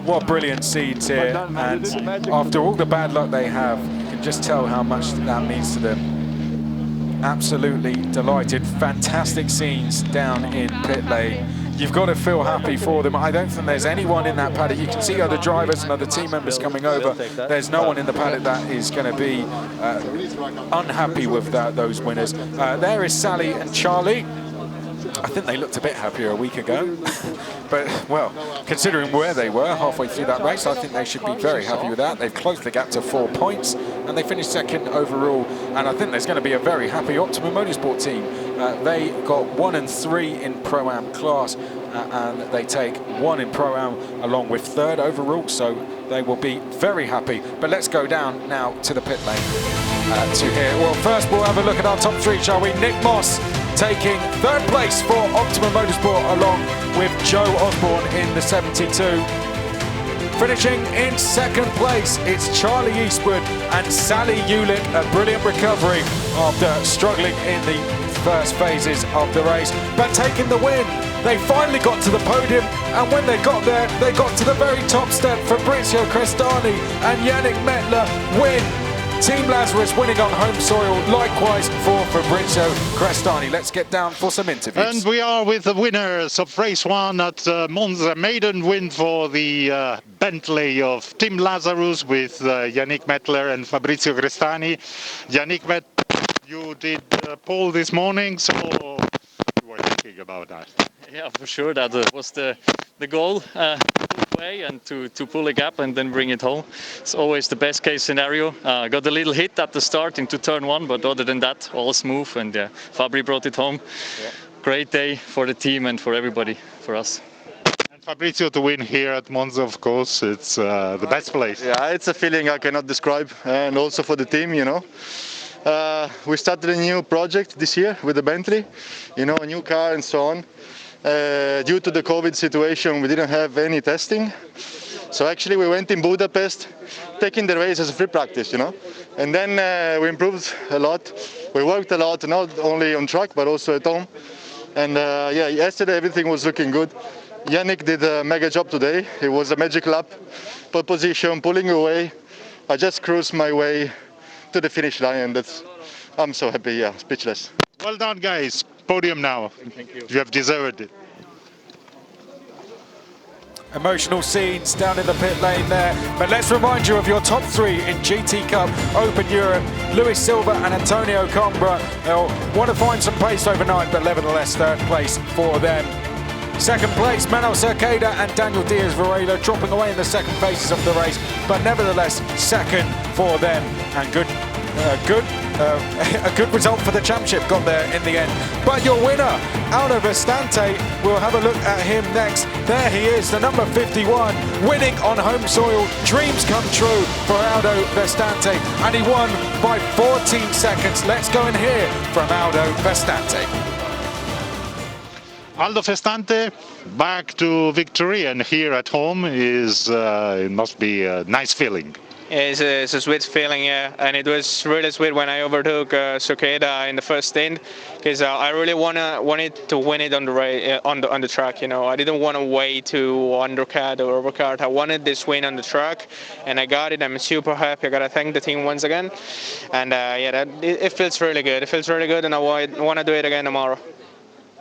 Speaker 1: What brilliant scenes here. And after all the bad luck they have, you can just tell how much that means to them. Absolutely delighted. Fantastic scenes down in pit lane. You've got to feel happy for them. I don't think there's anyone in that paddock. You can see other drivers and other team members coming over. There's no one in the paddock that is going to be unhappy with those winners. There is Sally and Charlie. I think they looked a bit happier a week ago. But, well, considering where they were halfway through that race, I think they should be very happy with that. They've closed the gap to 4 points, and they finished 2nd overall. And I think there's going to be a very happy Optimum Motorsport team. They got 1 and 3 in Pro-Am class, and they take 1 in Pro-Am along with 3rd overall, so they will be very happy. But let's go down now to the pit lane to here. Well, first we'll have a look at our top 3, shall we? Nick Moss taking 3rd place for Optimum Motorsport along with Joe Osborne in the 72. Finishing in 2nd place, it's Charlie Eastwood and Sally Ulick. A brilliant recovery after struggling in the first phases of the race, but taking the win. They finally got to the podium, and when they got there, they got to the very top step. Fabrizio Crestani and Yannick Mettler win. Team Lazarus winning on home soil, likewise for Fabrizio Crestani. Let's get down for some interviews.
Speaker 3: And we are with the winners of race 1 at Monza. Maiden win for the Bentley of Team Lazarus with Yannick Mettler and Fabrizio Crestani. Yannick Mettler, you did pole this morning, so thinking about that?
Speaker 4: Yeah, for sure. That was the goal, to pull away and to pull a gap and then bring it home. It's always the best case scenario. Got a little hit at the start into turn one, but other than that, all smooth. And Fabri brought it home. Yeah. Great day for the team and for everybody, for us.
Speaker 3: And Fabrizio, to win here at Monza, of course, it's the best place.
Speaker 5: Yeah, it's a feeling I cannot describe, and also for the team, you know. We started a new project this year with the Bentley, you know, a new car and so on. Due to the COVID situation, we didn't have any testing. So actually we went in Budapest, taking the race as a free practice, you know. And then we improved a lot. We worked a lot, not only on track, but also at home. And yeah, yesterday everything was looking good. Yannick did a mega job today. It was a magic lap, pole position, pulling away. I just cruised my way to the finish line, and I'm so happy, yeah, speechless.
Speaker 3: Well done, guys. Podium now.
Speaker 5: Thank you.
Speaker 3: You have deserved it.
Speaker 1: Emotional scenes down in the pit lane there. But let's remind you of your top three in GT Cup Open Europe. Luis Silva and Antonio Coimbra. They'll want to find some pace overnight, but nevertheless third place for them. Second place, Manuel Cerqueda and Daniel Diaz Varela dropping away in the second phases of the race, but nevertheless second for them. And a good result for the championship got there in the end. But your winner, Aldo Vestante, we'll have a look at him next. There he is, the number 51, winning on home soil. Dreams come true for Aldo Vestante, and he won by 14 seconds. Let's go and hear from Aldo Vestante.
Speaker 3: Aldo Vestante back to victory, and here at home is it must be a nice feeling.
Speaker 6: It's a sweet feeling, yeah, and it was really sweet when I overtook Cerqueda in the first stint, because I really wanted to win it on the on the track. You know, I didn't want to wait to undercut or overcut. I wanted this win on the track, and I got it. I'm super happy. I gotta thank the team once again, and yeah, it feels really good. It feels really good, and I want to do it again tomorrow.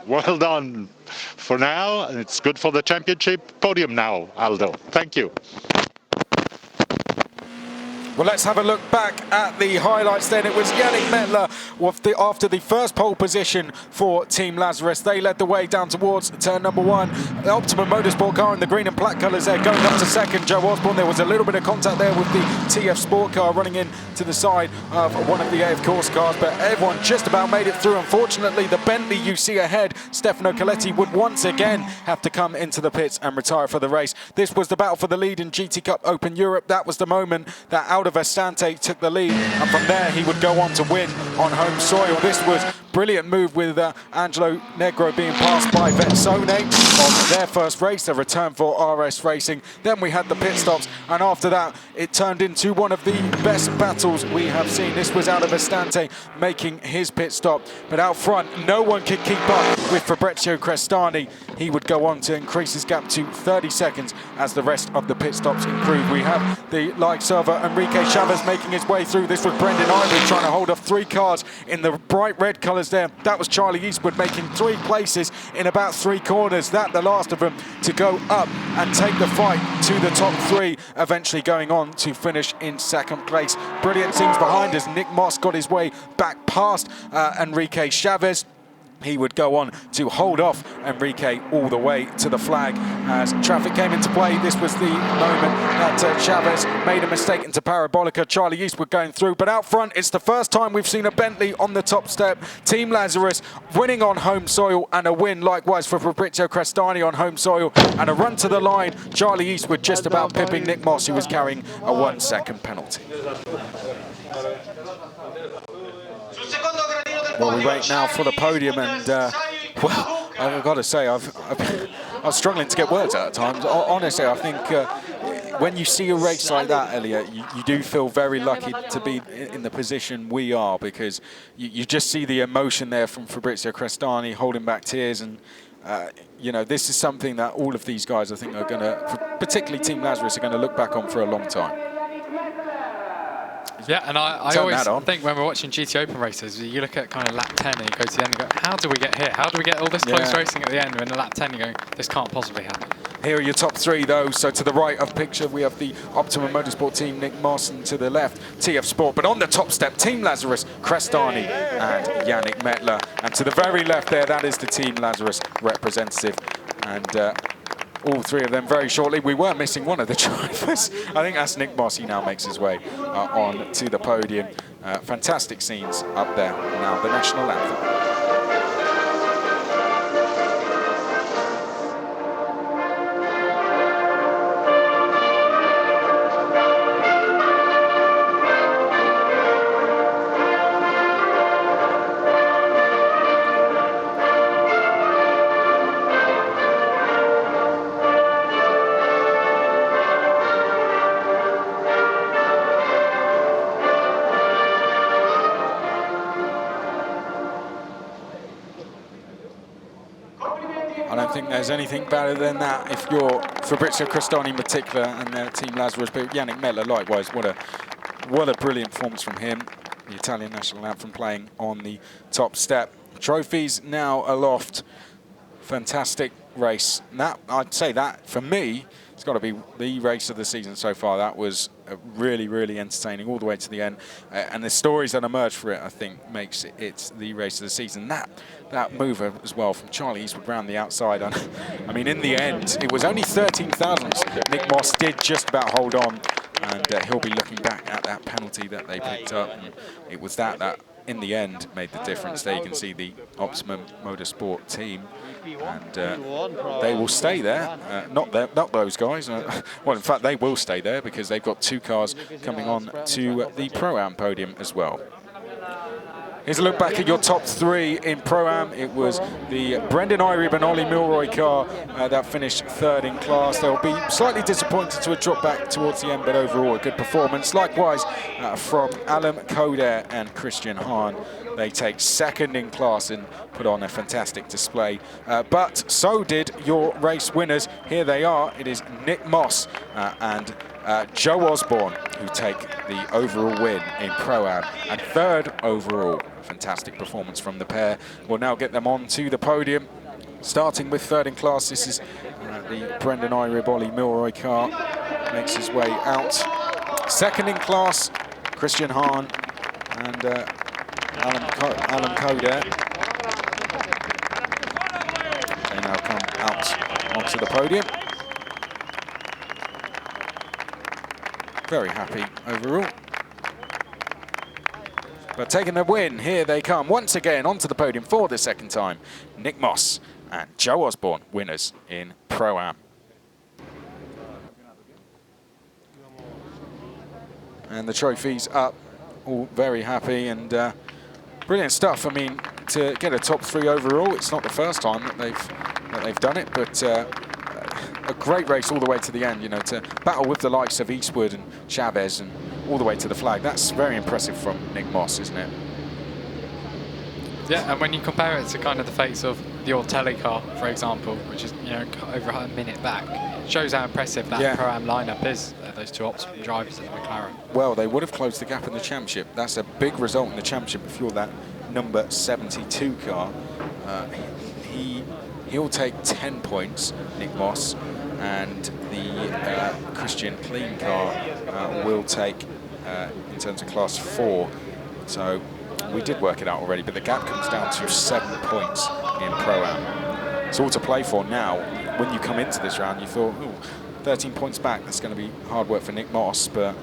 Speaker 3: Well done for now. It's good for the championship. Podium now, Aldo. Thank you.
Speaker 1: Well, let's have a look back at the highlights then. It was Yannick Mettler after the first pole position for Team Lazarus. They led the way down towards turn number one. The Optimum Motorsport car in the green and black colours there going up to second. Joe Osborne, there was a little bit of contact there with the TF Sport car running in to the side of one of the AF Course cars, but everyone just about made it through. Unfortunately, the Bentley you see ahead, Stefano Coletti, would once again have to come into the pits and retire for the race. This was the battle for the lead in GT Cup Open Europe. That was the moment that Aldo Vestante took the lead, and from there he would go on to win on home soil. This was brilliant move with Angelo Negro being passed by Vetsone on their first race, a return for RS Racing. Then we had the pit stops, and after that it turned into one of the best battles we have seen. This was Aldo Vestante making his pit stop, but out front no one could keep up with Fabrizio Crestani. He would go on to increase his gap to 30 seconds as the rest of the pit stops improved. We have the likes of Enrique Chavez making his way through. This was Brendan Ivory trying to hold off three cars in the bright red colours there. That was Charlie Eastwood making 3 places in about 3 corners. That the last of them to go up and take the fight to the top 3, eventually going on to finish in second place. Brilliant scenes behind us. Nick Moss got his way back past Enrique Chavez. He would go on to hold off Enrique all the way to the flag as traffic came into play. This was the moment that Chavez made a mistake into Parabolica. Charlie Eastwood going through, but out front it's the first time we've seen a Bentley on the top step. Team Lazarus winning on home soil, and a win likewise for Fabrizio Crestani on home soil, and a run to the line. Charlie Eastwood just about pipping Nick Moss, who was carrying a 1-second penalty. Well, we wait now for the podium, and well, I've got to say, I was struggling to get words out at times. Honestly, I think when you see a race like that, Elliot, you do feel very lucky to be in the position we are, because you just see the emotion there from Fabrizio Crestani holding back tears, and you know, this is something that all of these guys, I think, are going to, particularly Team Lazarus, are going to look back on for a long time.
Speaker 2: Yeah, and I always think when we're watching GTOpen races, you look at kind of lap 10 and you go to the end and go, how do we get here? How do we get all this close racing at the end? When the lap 10 you go, this can't possibly happen.
Speaker 1: Here are your top three, though. So to the right of picture, we have the Optimum Motorsport team, Nick Moss, and to the left, TF Sport. But on the top step, Team Lazarus, Crestani and Yannick Mettler. And to the very left there, that is the Team Lazarus representative. And all three of them very shortly. We were missing one of the drivers. I think that's Nick Moss. He now makes his way on to the podium. Fantastic scenes up there. Now the national anthem. I don't think there's anything better than that if you're Fabrizio Crestani in particular and Team Lazarus, but Yannick Mettler likewise. What a brilliant performance from him. The Italian national anthem playing on the top step. Trophies now aloft. Fantastic race. That, I'd say that for me, it's got to be the race of the season so far. That was really, really entertaining all the way to the end. And the stories that emerged for it, I think, makes it the race of the season. That move as well from Charlie Eastwood round the outside. I mean, in the end, it was only 13 thousandths. Nick Moss did just about hold on, and he'll be looking back at that penalty that they picked up. And it was that in the end made the difference. There you can see the Optimum Motorsport team, and they will stay there. Not those guys. Well, in fact, they will stay there because they've got two cars coming on to the Pro-Am podium as well. Here's a look back at your top three in Pro-Am. It was the Brendan Irib and Ollie Milroy car that finished third in class. They'll be slightly disappointed to have dropped back towards the end, but overall a good performance. Likewise from Alam Koder and Christian Hahn. They take second in class and put on a fantastic display. But so did your race winners. Here they are. It is Nick Moss and Joe Osborne who take the overall win in Pro-Am and third overall. Fantastic performance from the pair. We'll now get them on to the podium. Starting with third in class, this is the Brendan Irib Ollie Milroy car. Makes his way out. Second in class, Christian Hahn and Alan Koder. They now come out onto the podium. Very happy overall. But taking the win, here they come once again onto the podium for the second time. Nick Moss and Joe Osborne, winners in Pro-Am. And the trophies up, all very happy and brilliant stuff. I mean, to get a top three overall, it's not the first time that they've done it, but a great race all the way to the end, you know, to battle with the likes of Eastwood and Chavez and all the way to the flag. That's very impressive from Nick Moss, isn't it?
Speaker 2: Yeah, and when you compare it to kind of the fates of the ITALIA car, for example, which is, you know, over a minute back, it shows how impressive that Pro-Am lineup is, those two Optimum drivers at McLaren.
Speaker 1: Well, they would have closed the gap in the championship. That's a big result in the championship if you're that number 72 car. He'll take 10 points, Nick Moss, and the Christian Clean car will take, in terms of class 4. So we did work it out already, but the gap comes down to 7 points in Pro-Am. It's all to play for now. When you come into this round, you thought, ooh, 13 points back, that's going to be hard work for Nick Moss, but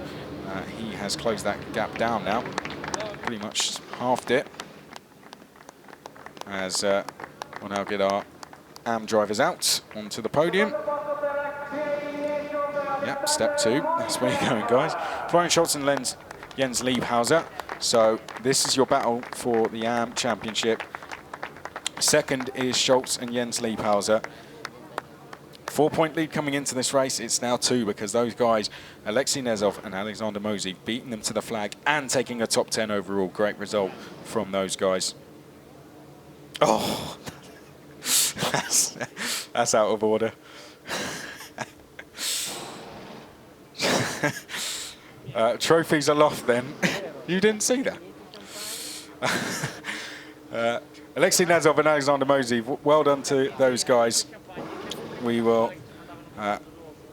Speaker 1: he has closed that gap down now. Pretty much halved it. As we'll now get our AM drivers out onto the podium. Yep, step 2. That's where you're going, guys. Florian Schultz and Jens Liebhauser. So this is your battle for the AM Championship. Second is Schultz and Jens Liebhauser. 4-point lead coming into this race. It's now 2 because those guys, Alexei Nezov and Alexander Mosey, beating them to the flag and taking a top 10 overall. Great result from those guys. Oh, that's out of order. Trophies aloft then. You didn't see that? Alexei Nazov and Alexander Mosey, well done to those guys. We will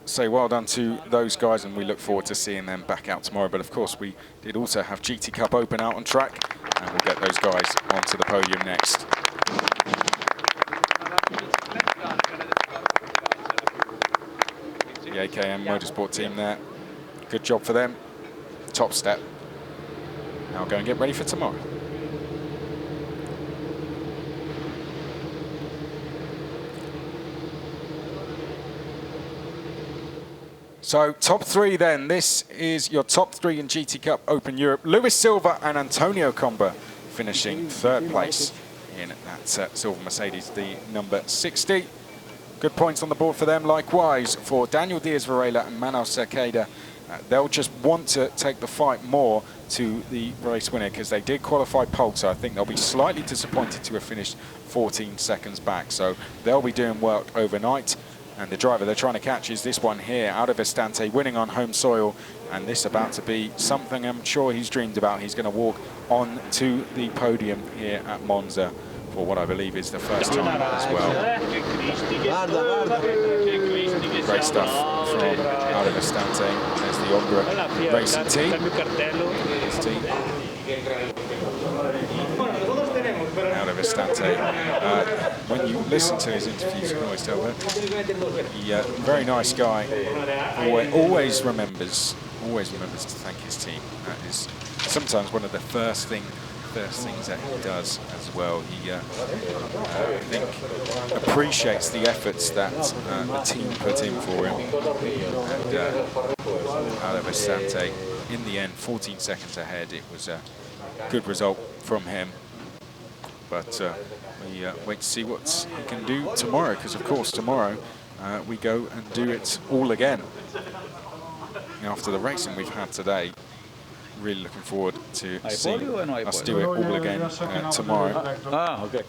Speaker 1: say well done to those guys, and we look forward to seeing them back out tomorrow. But of course, we did also have GT Cup Open out on track, and we'll get those guys onto the podium next. The AKM Motorsport team there, good job for them. Top step. Now go and get ready for tomorrow. So top three then. This is your top three in GT Cup Open Europe. Luis Silva and Antonio Combra finishing third place in that silver Mercedes, the number 60. Good points on the board for them. Likewise for Daniel Diaz-Varela and Manuel Cerqueda. They'll just want to take the fight more to the race winner because they did qualify pole, so I think they'll be slightly disappointed to have finished 14 seconds back. So they'll be doing work overnight. And the driver they're trying to catch is this one here, out of Estante, winning on home soil. And this about to be something I'm sure he's dreamed about. He's going to walk on to the podium here at Monza for what I believe is the first time as well. Great stuff from out of Estante. There's the Ombra racing team. His team. Out of Estante. When you listen to his interviews, you can always tell that very nice guy. Always remembers to thank his team. That is sometimes one of the first things that he does as well. He, I think, appreciates the efforts that the team put in for him. And out of Estante, in the end, 14 seconds ahead. It was a good result from him. But we wait to see what he can do tomorrow, because of course tomorrow we go and do it all again. After the racing we've had today, really looking forward to seeing us do it all again tomorrow.
Speaker 7: Okay.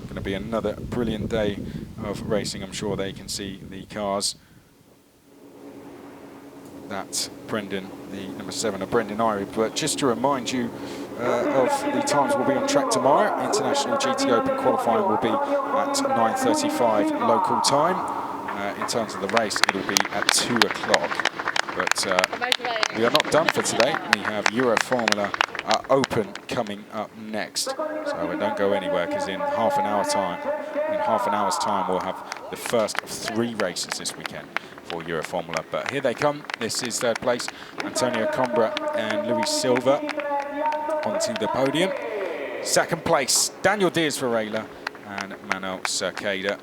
Speaker 1: Going to be another brilliant day of racing. I'm sure they can see the cars. That's Brendan, the number 7 of Brendan Irie. But just to remind you of the times we'll be on track tomorrow. International GT Open qualifying will be at 9:35 local time. In terms of the race, it'll be at 2 o'clock. But we are not done for today. We have Euro Formula Open coming up next. So don't go anywhere, because in half an hour's time, we'll have the first of 3 races this weekend for Euro Formula. But here they come. This is third place. Antonio Combra and Luis Silva onto the podium. Second place, Daniel Diaz-Varela and Manuel Cerqueda.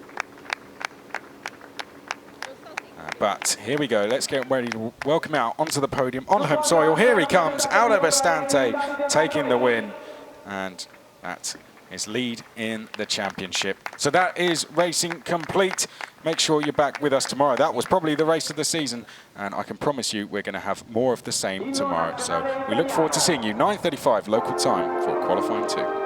Speaker 1: But here we go. Let's get ready to welcome out onto the podium on home soil. Here he comes, out of Estante, taking the win. And that is lead in the championship. So that is racing complete. Make sure you're back with us tomorrow. That was probably the race of the season, and I can promise you we're going to have more of the same tomorrow. So we look forward to seeing you 9:35 local time for qualifying 2.